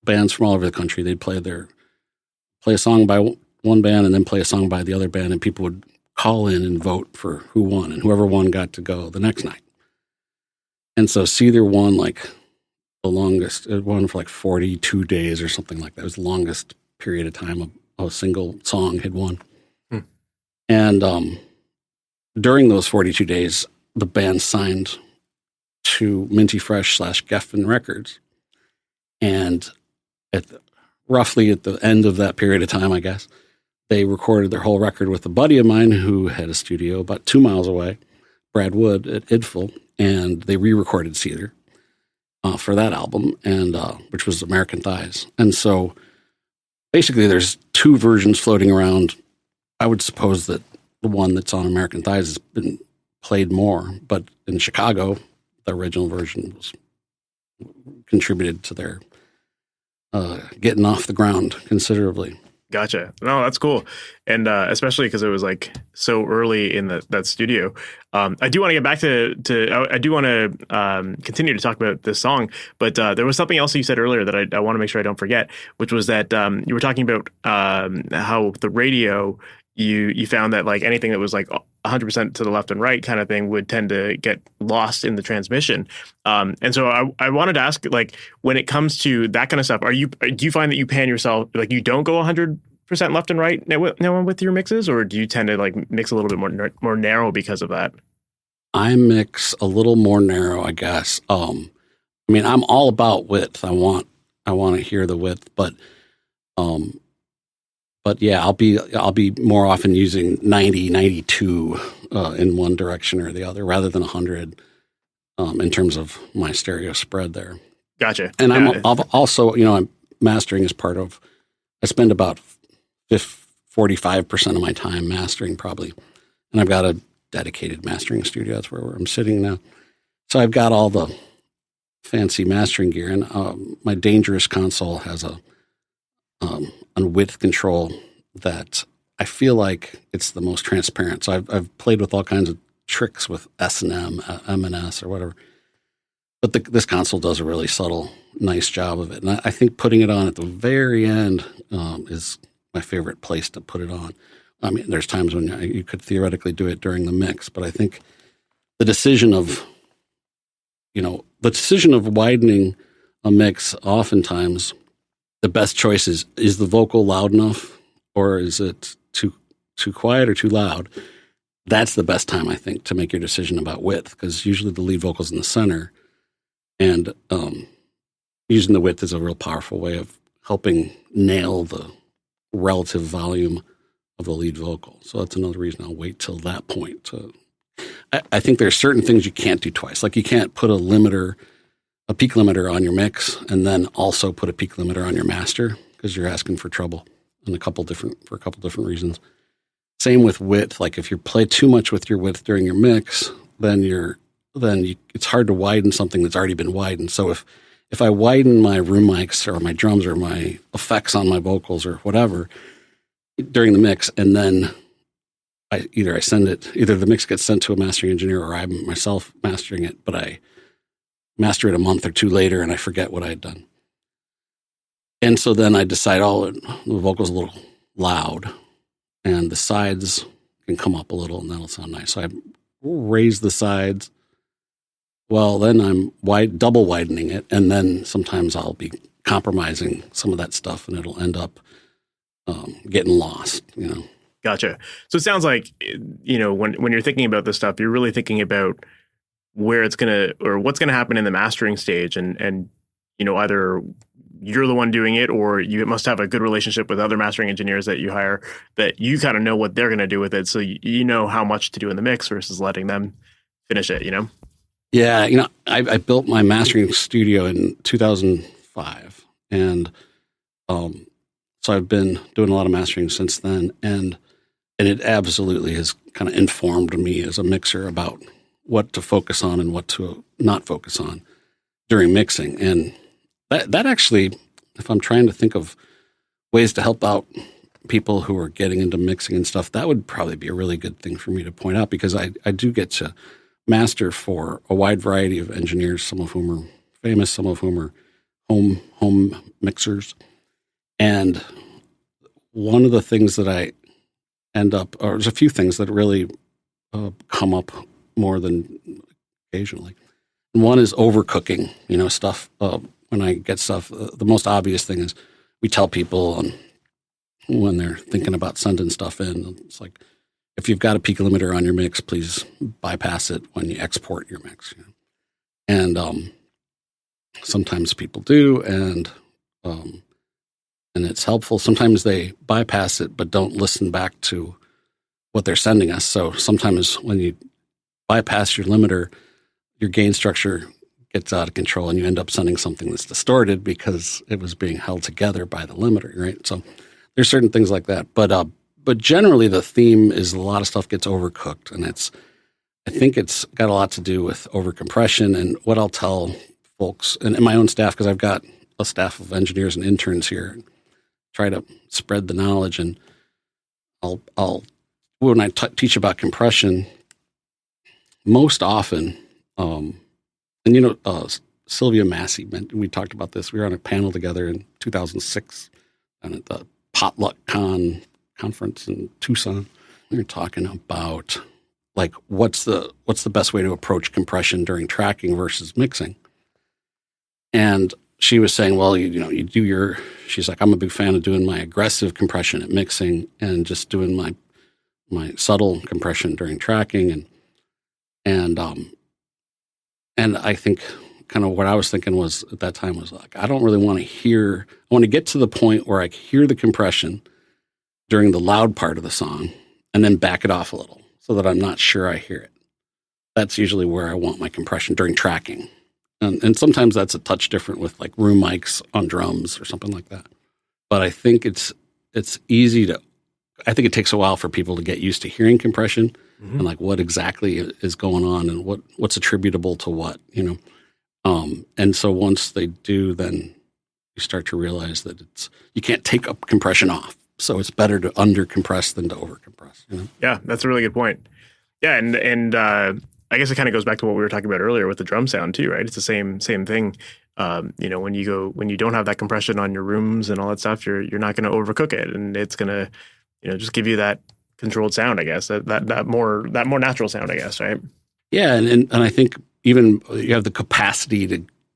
bands from all over the country. They'd play a song by one band and then play a song by the other band, and people would call in and vote for who won, and whoever won got to go the next night. And so Seether won like the longest. It won for like 42 days or something like that. It was the longest period of time a single song had won. And during those 42 days, the band signed to Minty Fresh / Geffen Records. And roughly at the end of that period of time, I guess, they recorded their whole record with a buddy of mine who had a studio about 2 miles away, Brad Wood at Idful, and they re-recorded Seether for that album, and which was American Thighs. And so basically there's 2 versions floating around. I would suppose that the one that's on American Thighs has been played more, but in Chicago, the original version was contributed to their getting off the ground considerably. Gotcha. No, that's cool. And especially because it was like so early in that studio. I do want to get back to I do want to continue to talk about this song, but there was something else you said earlier that I want to make sure I don't forget, which was that you were talking about how the radio, you found that like anything that was like 100% to the left and right kind of thing would tend to get lost in the transmission. And so I wanted to ask, like, when it comes to that kind of stuff, do you find that you pan yourself, like you don't go 100% left and right now with your mixes, or do you tend to like mix a little bit more narrow because of that? I mix a little more narrow, I guess. I mean, I'm all about width. I want to hear the width, but yeah, I'll be more often using 90, 92 in one direction or the other rather than 100 in terms of my stereo spread there. Gotcha. And I'm also, I'm mastering as part of, I spend about 45% of my time mastering probably. And I've got a dedicated mastering studio. That's where I'm sitting now. So I've got all the fancy mastering gear, and my Dangerous console has a width control that I feel like it's the most transparent. So I've played with all kinds of tricks with S&M, M&S or whatever. But this console does a really subtle, nice job of it. And I think putting it on at the very end is my favorite place to put it on. I mean, there's times when you could theoretically do it during the mix, but I think the decision of widening a mix, oftentimes the best choice is the vocal loud enough or is it too quiet or too loud? That's the best time, I think, to make your decision about width, because usually the lead vocal's in the center, and using the width is a real powerful way of helping nail the relative volume of the lead vocal. So that's another reason I'll wait till that point. I think there's certain things you can't do twice. Like you can't put a peak limiter on your mix and then also put a peak limiter on your master, because you're asking for trouble for a couple different reasons. Same with width. Like if you play too much with your width during your mix, then it's hard to widen something that's already been widened. So if I widen my room mics or my drums or my effects on my vocals or whatever during the mix, and then I send it, either the mix gets sent to a mastering engineer or I'm myself mastering it, but I master it a month or two later and I forget what I had done. And so then I decide, the vocal's a little loud and the sides can come up a little and that'll sound nice. So I raise the sides. Well, then I'm double widening it. And then sometimes I'll be compromising some of that stuff and it'll end up getting lost, Gotcha. So it sounds like, when you're thinking about this stuff, you're really thinking about where it's what's gonna happen in the mastering stage, and either you're the one doing it, or you must have a good relationship with other mastering engineers that you hire that you kind of know what they're gonna do with it, so you know how much to do in the mix versus letting them finish it. Yeah, I built my mastering studio in 2005, and so I've been doing a lot of mastering since then, and it absolutely has kind of informed me as a mixer about what to focus on and what to not focus on during mixing. And that actually, if I'm trying to think of ways to help out people who are getting into mixing and stuff, that would probably be a really good thing for me to point out, because I do get to master for a wide variety of engineers, some of whom are famous, some of whom are home mixers. And one of the things that I there's a few things that really come up more than occasionally. And one is overcooking, stuff. When I get stuff, the most obvious thing is we tell people when they're thinking about sending stuff in, it's like, if you've got a peak limiter on your mix, please bypass it when you export your mix. And sometimes people do, and it's helpful. Sometimes they bypass it but don't listen back to what they're sending us. So sometimes when you bypass your limiter, your gain structure gets out of control and you end up sending something that's distorted because it was being held together by the limiter, right? So there's certain things like that. But generally the theme is a lot of stuff gets overcooked, and I think it's got a lot to do with overcompression. And what I'll tell folks and my own staff, because I've got a staff of engineers and interns here, try to spread the knowledge. And when I teach about compression, most often, Sylvia Massey, we talked about this. We were on a panel together in 2006 and at the Potluck conference in Tucson. We were talking about like what's the best way to approach compression during tracking versus mixing. And she was saying, well, she's like, I'm a big fan of doing my aggressive compression at mixing and just doing my subtle compression during tracking. And I think kind of what I was thinking was at that time was like, I don't really want to I want to get to the point where I hear the compression during the loud part of the song and then back it off a little so that I'm not sure I hear it. That's usually where I want my compression during tracking. And sometimes that's a touch different with like room mics on drums or something like that. But I think it's easy I think it takes a while for people to get used to hearing compression and like what exactly is going on and what's attributable to what, And so once they do, then you start to realize that you can't take up compression off. So it's better to under compress than to over compress. Yeah, that's a really good point. Yeah, and I guess it kind of goes back to what we were talking about earlier with the drum sound too, right? It's the same thing. When you don't have that compression on your rooms and all that stuff, you're not going to overcook it, and it's going to, just give you that controlled sound, I guess, that more natural sound, I guess, right? Yeah, and I think even you have the capacity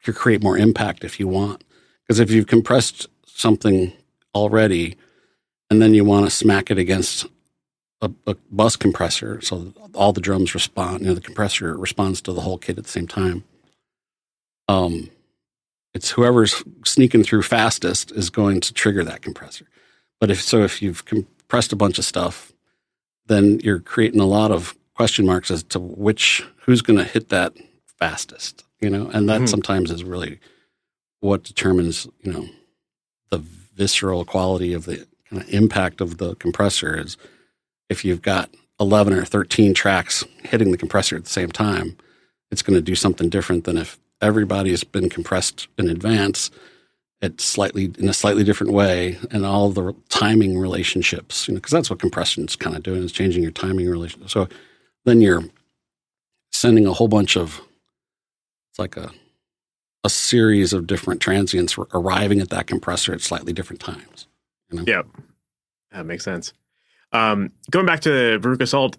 to create more impact if you want, because if you've compressed something already, and then you want to smack it against a bus compressor, so all the drums respond. The compressor responds to the whole kit at the same time. It's whoever's sneaking through fastest is going to trigger that compressor. But if you've compressed a bunch of stuff, then you're creating a lot of question marks as to who's going to hit that fastest. And that sometimes is really what determines the visceral quality of the kind of impact of the compressor. Is if you've got 11 or 13 tracks hitting the compressor at the same time, it's going to do something different than if everybody has been compressed in advance in a slightly different way, and all the timing relationships, because that's what compression is kind of doing, is changing your timing relationship. So then you're sending a whole bunch of, it's like a series of different transients arriving at that compressor at slightly different times. Yeah, that makes sense. Going back to Veruca Salt,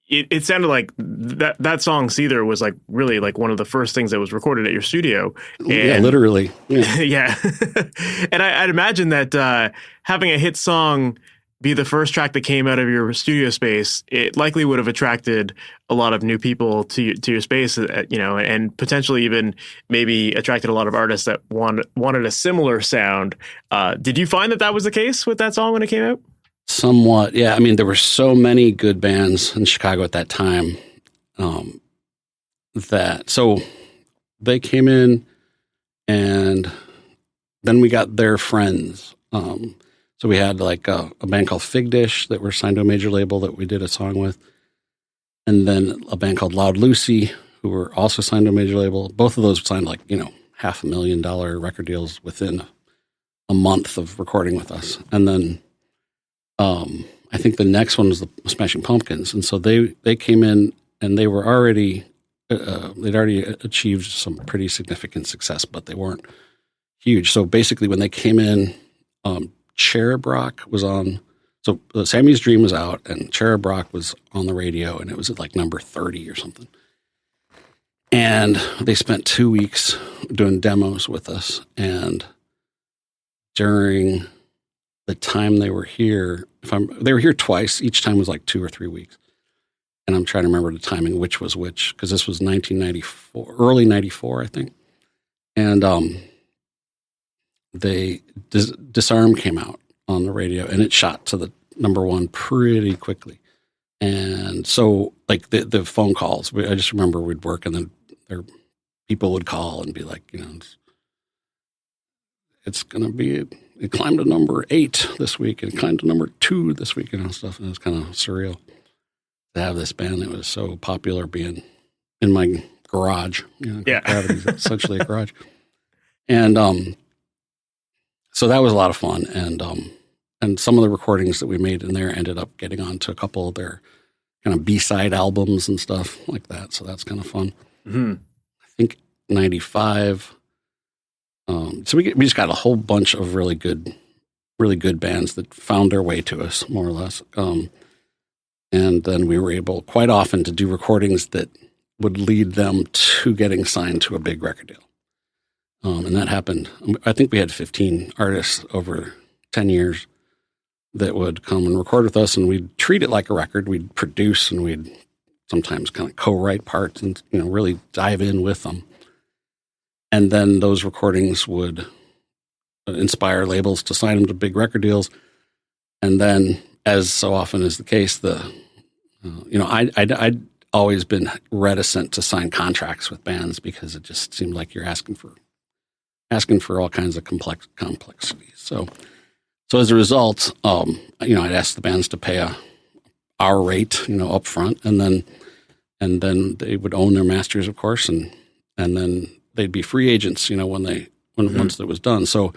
it sounded like that song Seether was like really like one of the first things that was recorded at your studio. Yeah, literally. Yeah. Yeah. And I'd imagine that having a hit song be the first track that came out of your studio space, it likely would have attracted a lot of new people to your space, and potentially even maybe attracted a lot of artists that wanted a similar sound. Did you find that was the case with that song when it came out? Somewhat, yeah. I mean, there were so many good bands in Chicago at that time so they came in, and then we got their friends. So we had like a band called Fig Dish that were signed to a major label that we did a song with, and then a band called Loud Lucy who were also signed to a major label. Both of those signed like $500,000 record deals within a month of recording with us, and then. I think the next one was the Smashing Pumpkins, and so they came in, and they were already they'd already achieved some pretty significant success, but they weren't huge. So basically, when they came in, Cherub Rock was on. So Sammy's Dream was out, and Cherub Rock was on the radio, and it was at like number 30 or something. And they spent 2 weeks doing demos with us, and during the time they were here, they were here twice. Each time was like 2 or 3 weeks. And I'm trying to remember the timing, which was which, because this was 1994, early 94, I think. And Disarm came out on the radio, and it shot to the number one pretty quickly. And so like the phone calls, I just remember we'd work, and then people would call and be like, it's going to be, it climbed to number 8 this week, and it climbed to number 2 this week, stuff. And it was kind of surreal to have this band that was so popular being in my garage. Yeah. Gravity's essentially a garage. And so that was a lot of fun. And some of the recordings that we made in there ended up getting onto a couple of their kind of B-side albums and stuff like that. So that's kind of fun. Mm-hmm. I think 95... so we just got a whole bunch of really good bands that found their way to us, more or less. And then we were able quite often to do recordings that would lead them to getting signed to a big record deal. And that happened. I think we had 15 artists over 10 years that would come and record with us, and we'd treat it like a record. We'd produce, and we'd sometimes kind of co-write parts and, really dive in with them. And then those recordings would inspire labels to sign them to big record deals. And then, as so often is the case, I'd always been reticent to sign contracts with bands because it just seemed like you're asking for all kinds of complexities. So as a result, I'd ask the bands to pay our rate, up front, and then they would own their masters, of course, and then they'd be free agents, once it was done. So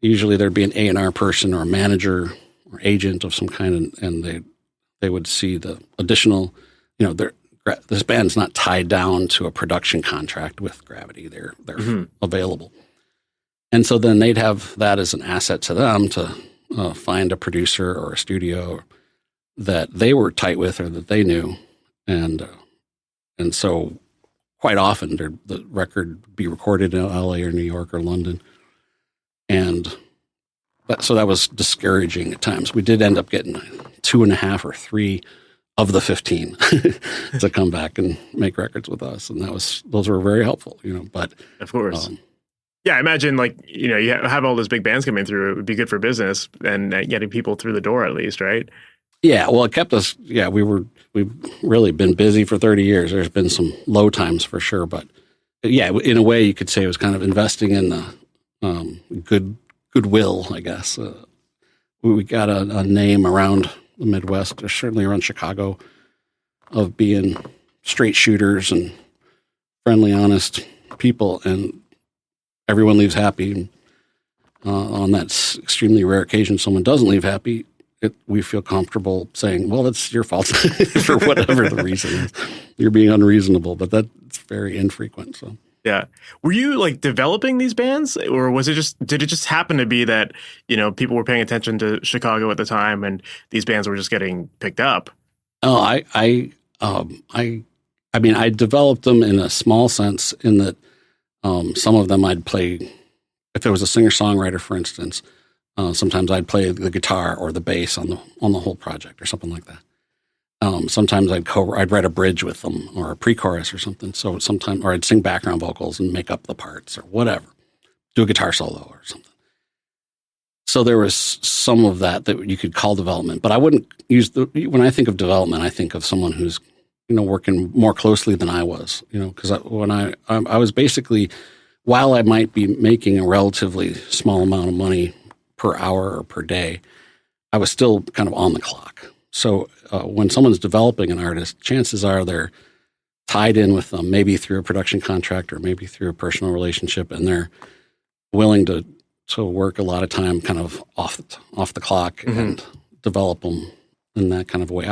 usually there'd be an A&R person or a manager or agent of some kind, and they would see the additional, this band's not tied down to a production contract with Gravity. They're available. And so then they'd have that as an asset to them to find a producer or a studio that they were tight with or that they knew. And so quite often, the record would be recorded in L.A. or New York or London. And so that was discouraging at times. We did end up getting 2.5 or 3 of the 15 to come back and make records with us. And those were very helpful, but. Of course. Yeah, I imagine you have all those big bands coming through. It would be good for business and getting people through the door at least, right? Yeah, well, it kept us. Yeah, we've really been busy for 30 years. There's been some low times for sure, but yeah, in a way, you could say it was kind of investing in the goodwill, I guess. We got a name around the Midwest, or certainly around Chicago, of being straight shooters and friendly, honest people, and everyone leaves happy. On that extremely rare occasion someone doesn't leave happy, we feel comfortable saying, well, it's your fault for whatever the reason is. You're being unreasonable, but that's very infrequent. So yeah. Were you like developing these bands, or did it just happen to be that, people were paying attention to Chicago at the time and these bands were just getting picked up? Oh, I mean, I developed them in a small sense in that some of them I'd play, if there was a singer-songwriter, for instance, sometimes I'd play the guitar or the bass on the whole project or something like that. Sometimes I'd write a bridge with them or a pre-chorus or something. So or I'd sing background vocals and make up the parts or whatever, do a guitar solo or something. So there was some of that you could call development, but I wouldn't use when I think of development, I think of someone who's, working more closely than I was, because when I was basically, while I might be making a relatively small amount of money per hour or per day, I was still kind of on the clock. So when someone's developing an artist, chances are they're tied in with them, maybe through a production contract or maybe through a personal relationship, and they're willing to work a lot of time kind of off the clock and develop them in that kind of way.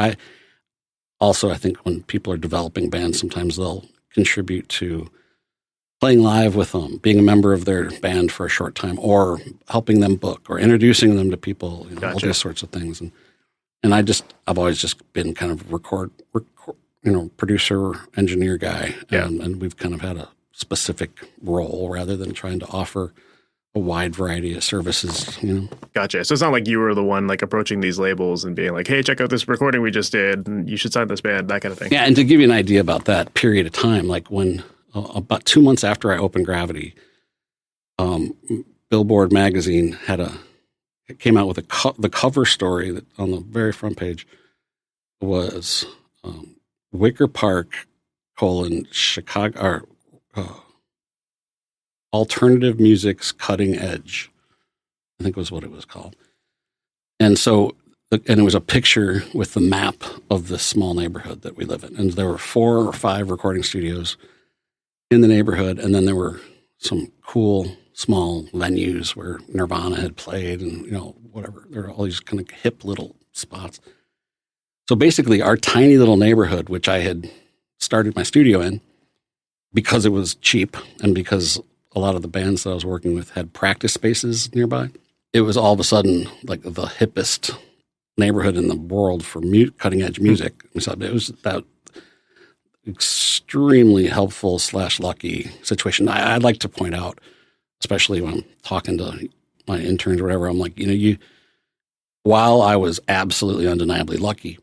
I think when people are developing bands, sometimes they'll contribute to playing live with them, being a member of their band for a short time, or helping them book, or introducing them to people, all these sorts of things. And I've always just been kind of producer, engineer guy, and we've kind of had a specific role rather than trying to offer a wide variety of services, Gotcha. So it's not like you were the one like approaching these labels and being like, hey, check out this recording we just did, and you should sign this band, that kind of thing. Yeah, and to give you an idea about that period of time, like when about 2 months after I opened Gravity, Billboard magazine came out with the cover story that on the very front page was Wicker Park, Chicago, alternative music's cutting edge, I think was what it was called. And so, and it was a picture with the map of this small neighborhood that we live in. And there were 4 or 5 recording studios in the neighborhood. And then there were some cool small venues where Nirvana had played and, whatever. There were all these kind of hip little spots. So basically our tiny little neighborhood, which I had started my studio in because it was cheap and because a lot of the bands that I was working with had practice spaces nearby, it was all of a sudden like the hippest neighborhood in the world for cutting edge music. So it was that extremely helpful / lucky situation. I'd like to point out, especially when I'm talking to my interns or whatever, I'm like, while I was absolutely undeniably lucky,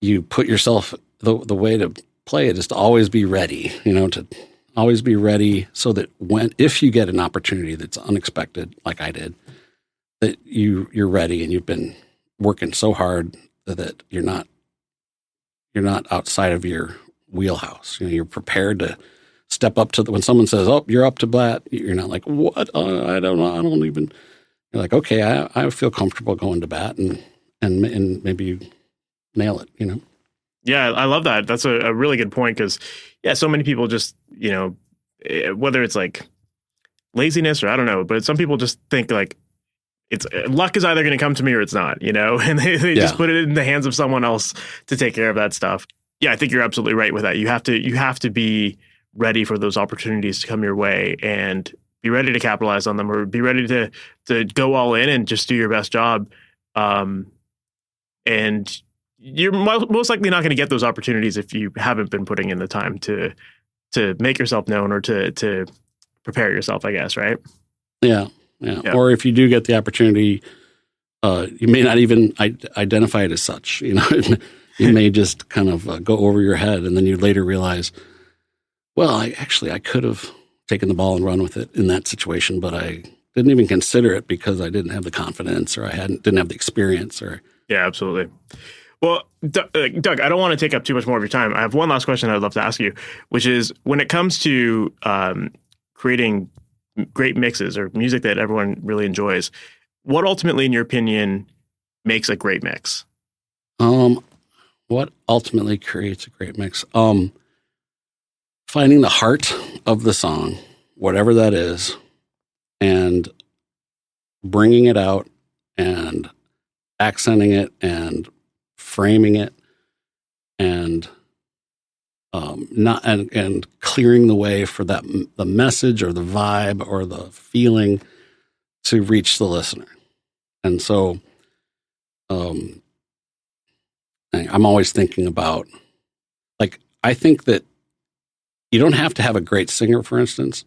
you put yourself, the way to play it is to always be ready, to always be ready so that if you get an opportunity that's unexpected, like I did, that you're ready and you've been working so hard that you're not outside of your wheelhouse. You're prepared to step up to when someone says, "Oh, you're up to bat." You're not like, "What? I don't know. I don't even." You're like, "Okay, I feel comfortable going to bat and maybe nail it." Yeah, I love that. That's a really good point because, so many people just, whether it's like laziness or I don't know, but some people just think like it's luck is either going to come to me or it's not, and they just put it in the hands of someone else to take care of that stuff. Yeah, I think you're absolutely right with that. You have to be ready for those opportunities to come your way and be ready to capitalize on them, or be ready to go all in and just do your best job. And you're most likely not going to get those opportunities if you haven't been putting in the time to make yourself known or to prepare yourself, I guess, right? Yeah. Or if you do get the opportunity, you may not even identify it as such. You may just kind of go over your head, and then you later realize, well, I could have taken the ball and run with it in that situation, but I didn't even consider it because I didn't have the confidence, or I didn't have the experience. Yeah, absolutely. Well, Doug, I don't want to take up too much more of your time. I have one last question I'd love to ask you, which is when it comes to creating great mixes or music that everyone really enjoys, what ultimately, in your opinion, makes a great mix? What ultimately creates a great mix? Finding the heart of the song, whatever that is, and bringing it out and accenting it and framing it and and clearing the way for the message or the vibe or the feeling to reach the listener. And so I'm always thinking about, like, I think that you don't have to have a great singer, for instance.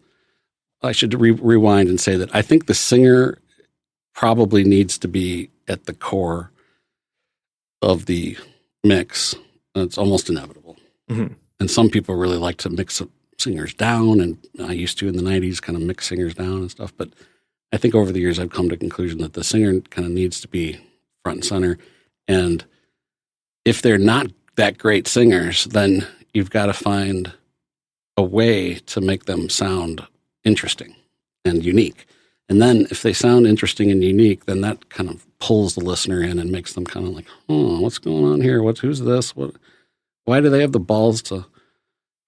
I should rewind and say that I think the singer probably needs to be at the core of the mix. It's almost inevitable. Mm-hmm. And some people really like to mix singers down, and I used to in the 90s kind of mix singers down and stuff. But I think over the years I've come to the conclusion that the singer kind of needs to be front and center. And if they're not that great singers, then you've got to find a way to make them sound interesting and unique. And then if they sound interesting and unique, then that kind of pulls the listener in and makes them kind of like, oh, what's going on here? Who's this? Why do they have the balls to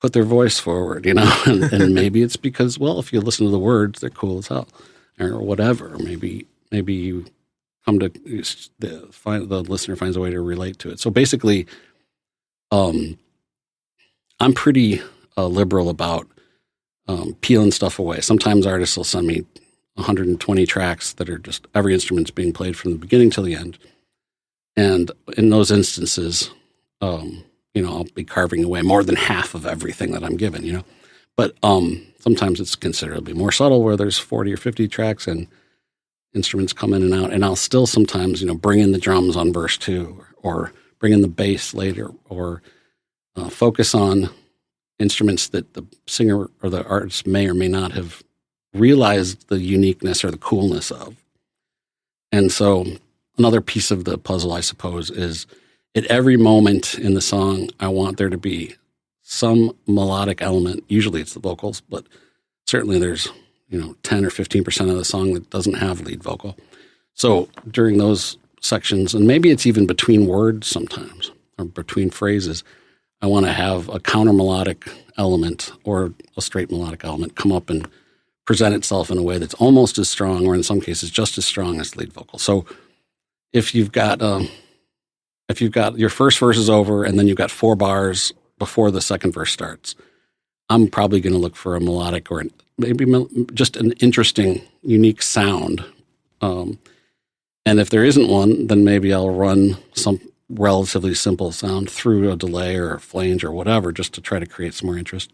put their voice forward, you know? And maybe it's because, well, if you listen to the words, they're cool as hell or whatever. Maybe you come to the listener finds a way to relate to it. So basically, I'm pretty liberal about peeling stuff away. Sometimes artists will send me 120 tracks that are just every instrument's being played from the beginning till the end. And in those instances, I'll be carving away more than half of everything that I'm given, you know. But sometimes it's considerably more subtle where there's 40 or 50 tracks and instruments come in and out. And I'll still sometimes, bring in the drums on verse 2 or bring in the bass later or focus on instruments that the singer or the artist may or may not have realized the uniqueness or the coolness of. And so another piece of the puzzle, I suppose, is at every moment in the song, I want there to be some melodic element. Usually it's the vocals, but certainly there's, 10 or 15% of the song that doesn't have lead vocal. So during those sections, and maybe it's even between words sometimes or between phrases, I want to have a counter melodic element or a straight melodic element come up and present itself in a way that's almost as strong, or in some cases just as strong as the lead vocal. So if you've got your first verse is over and then you've got 4 bars before the second verse starts, I'm probably going to look for a melodic or maybe just an interesting, unique sound. And if there isn't one, then maybe I'll run some relatively simple sound through a delay or a flange or whatever, just to try to create some more interest.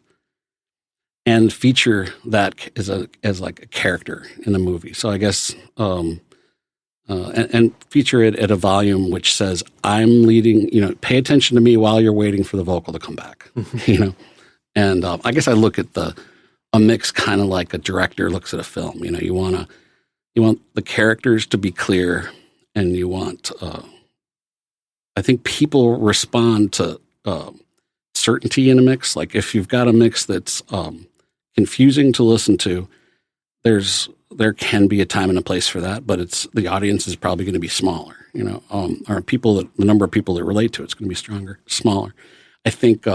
And feature that as like a character in the movie. So I guess, and feature it at a volume which says, I'm leading, pay attention to me while you're waiting for the vocal to come back, And I guess I look at a mix kind of like a director looks at a film. You want the characters to be clear, and you want, I think people respond to certainty in a mix. Like if you've got a mix that's confusing to listen to, there can be a time and a place for that, but the audience is probably going to be smaller, or the number of people that relate to it's going to be smaller. I think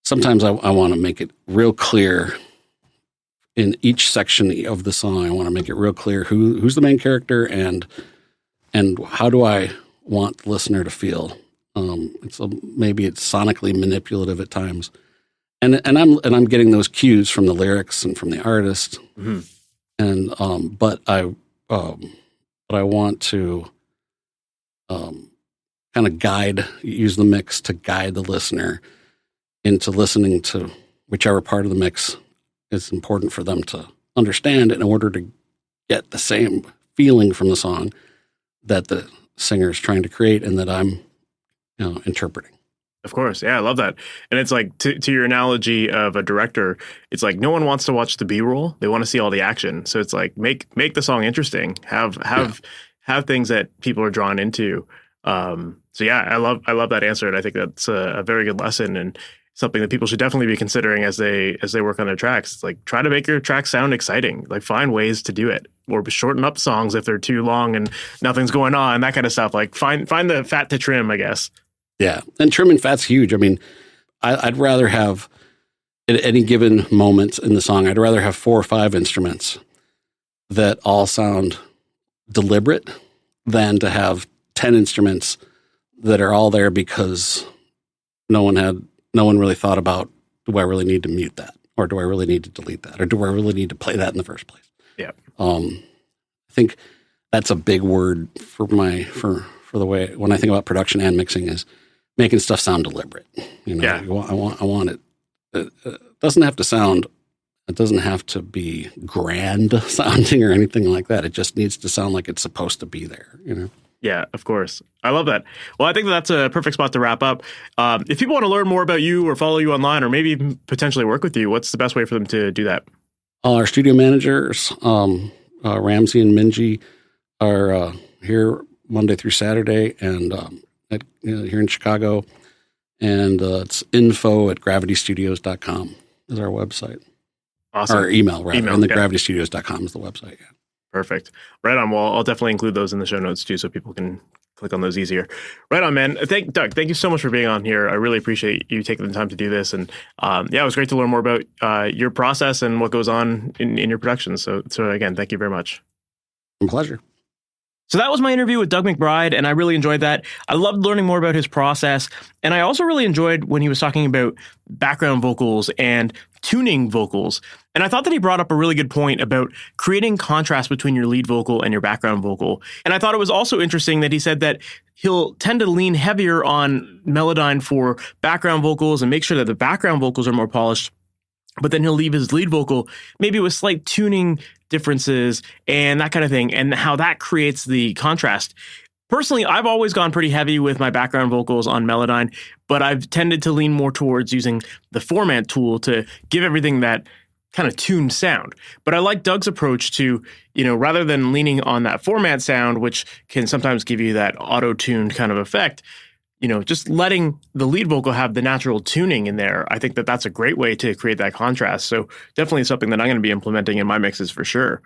sometimes I want to make it real clear in each section of the song. I want to make it real clear who's the main character and how do I want the listener to feel. Maybe it's sonically manipulative at times. And I'm getting those cues from the lyrics and from the artist, and but I want to kind of use the mix to guide the listener into listening to whichever part of the mix is important for them to understand in order to get the same feeling from the song that the singer is trying to create and that I'm interpreting. Of course. Yeah, I love that. And it's like, to your analogy of a director, it's like no one wants to watch the B-roll. They want to see all the action. So it's like, make the song interesting. Have things that people are drawn into. So yeah, I love that answer. And I think that's a very good lesson and something that people should definitely be considering as they work on their tracks. It's like, try to make your track sound exciting. Like find ways to do it, or shorten up songs if they're too long and nothing's going on, that kind of stuff. Like find the fat to trim, I guess. Yeah, and trim and fat's huge. I mean, I'd rather have at any given moment in the song, I'd rather have 4 or 5 instruments that all sound deliberate than to have 10 instruments that are all there because no one really thought about, do I really need to mute that? Or do I really need to delete that? Or do I really need to play that in the first place? Yeah. I think that's a big word for the way, when I think about production and mixing, is making stuff sound deliberate. I want it. It doesn't have to sound, it doesn't have to be grand sounding or anything like that. It just needs to sound like it's supposed to be there, Yeah, of course. I love that. Well, I think that's a perfect spot to wrap up. If people want to learn more about you or follow you online or maybe even potentially work with you, what's the best way for them to do that? Our studio managers, Ramsey and Minji, are here Monday through Saturday and here in Chicago. And it's info@gravitystudios.com is our website. Awesome. Our email, rather. And gravitystudios.com is the website. Yeah. Perfect. Right on. Well, I'll definitely include those in the show notes too, so people can click on those easier. Right on, man. Doug, thank you so much for being on here. I really appreciate you taking the time to do this. And it was great to learn more about your process and what goes on in your production. So again, thank you very much. My pleasure. So that was my interview with Doug McBride, and I really enjoyed that. I loved learning more about his process, and I also really enjoyed when he was talking about background vocals and tuning vocals. And I thought that he brought up a really good point about creating contrast between your lead vocal and your background vocal. And I thought it was also interesting that he said that he'll tend to lean heavier on Melodyne for background vocals and make sure that the background vocals are more polished, but then he'll leave his lead vocal maybe with slight tuning differences and that kind of thing, and how that creates the contrast. Personally, I've always gone pretty heavy with my background vocals on Melodyne, but I've tended to lean more towards using the format tool to give everything that kind of tuned sound. But I like Doug's approach to, rather than leaning on that format sound, which can sometimes give you that auto-tuned kind of effect, just letting the lead vocal have the natural tuning in there. I think that that's a great way to create that contrast. So definitely something that I'm going to be implementing in my mixes for sure.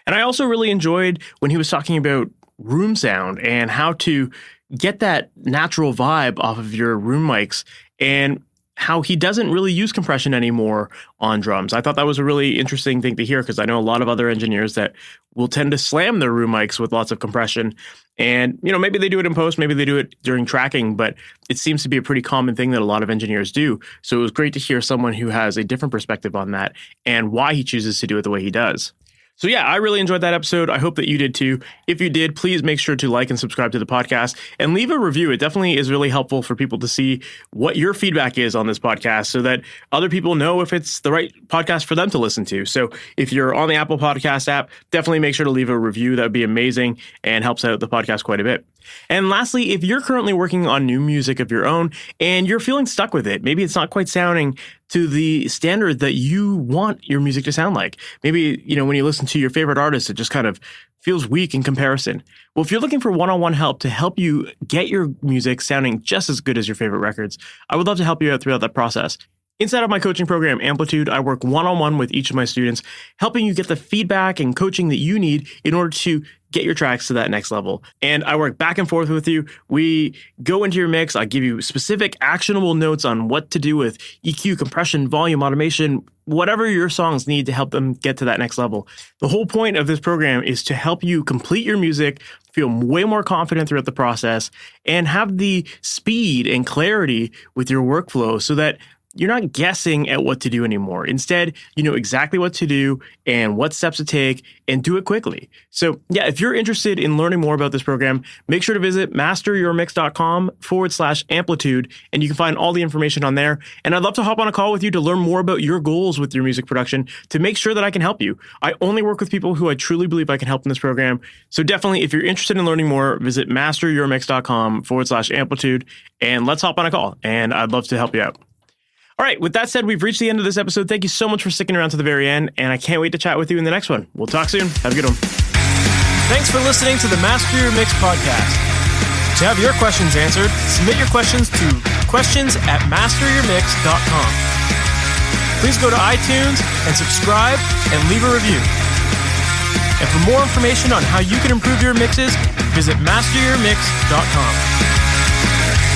And I also really enjoyed when he was talking about room sound and how to get that natural vibe off of your room mics, and how he doesn't really use compression anymore on drums. I thought that was a really interesting thing to hear, because I know a lot of other engineers that will tend to slam their room mics with lots of compression. And, maybe they do it in post, maybe they do it during tracking, but it seems to be a pretty common thing that a lot of engineers do. So it was great to hear someone who has a different perspective on that and why he chooses to do it the way he does. So yeah, I really enjoyed that episode. I hope that you did too. If you did, please make sure to like and subscribe to the podcast and leave a review. It definitely is really helpful for people to see what your feedback is on this podcast, so that other people know if it's the right podcast for them to listen to. So if you're on the Apple Podcast app, definitely make sure to leave a review. That would be amazing and helps out the podcast quite a bit. And lastly, if you're currently working on new music of your own and you're feeling stuck with it, maybe it's not quite sounding to the standard that you want your music to sound like. Maybe, when you listen to your favorite artist, it just kind of feels weak in comparison. Well, if you're looking for one-on-one help to help you get your music sounding just as good as your favorite records, I would love to help you out throughout that process. Inside of my coaching program, Amplitude, I work one-on-one with each of my students, helping you get the feedback and coaching that you need in order to get your tracks to that next level. And I work back and forth with you. We go into your mix. I give you specific actionable notes on what to do with EQ, compression, volume, automation, whatever your songs need to help them get to that next level. The whole point of this program is to help you complete your music, feel way more confident throughout the process, and have the speed and clarity with your workflow so that you're not guessing at what to do anymore. Instead, you know exactly what to do and what steps to take, and do it quickly. So yeah, if you're interested in learning more about this program, make sure to visit MasterYourMix.com/amplitude, and you can find all the information on there. And I'd love to hop on a call with you to learn more about your goals with your music production to make sure that I can help you. I only work with people who I truly believe I can help in this program. So definitely, if you're interested in learning more, visit MasterYourMix.com/amplitude, and let's hop on a call, and I'd love to help you out. All right, with that said, we've reached the end of this episode. Thank you so much for sticking around to the very end, and I can't wait to chat with you in the next one. We'll talk soon. Have a good one. Thanks for listening to the Master Your Mix podcast. To have your questions answered, submit your questions to questions@masteryourmix.com. Please go to iTunes and subscribe and leave a review. And for more information on how you can improve your mixes, visit masteryourmix.com.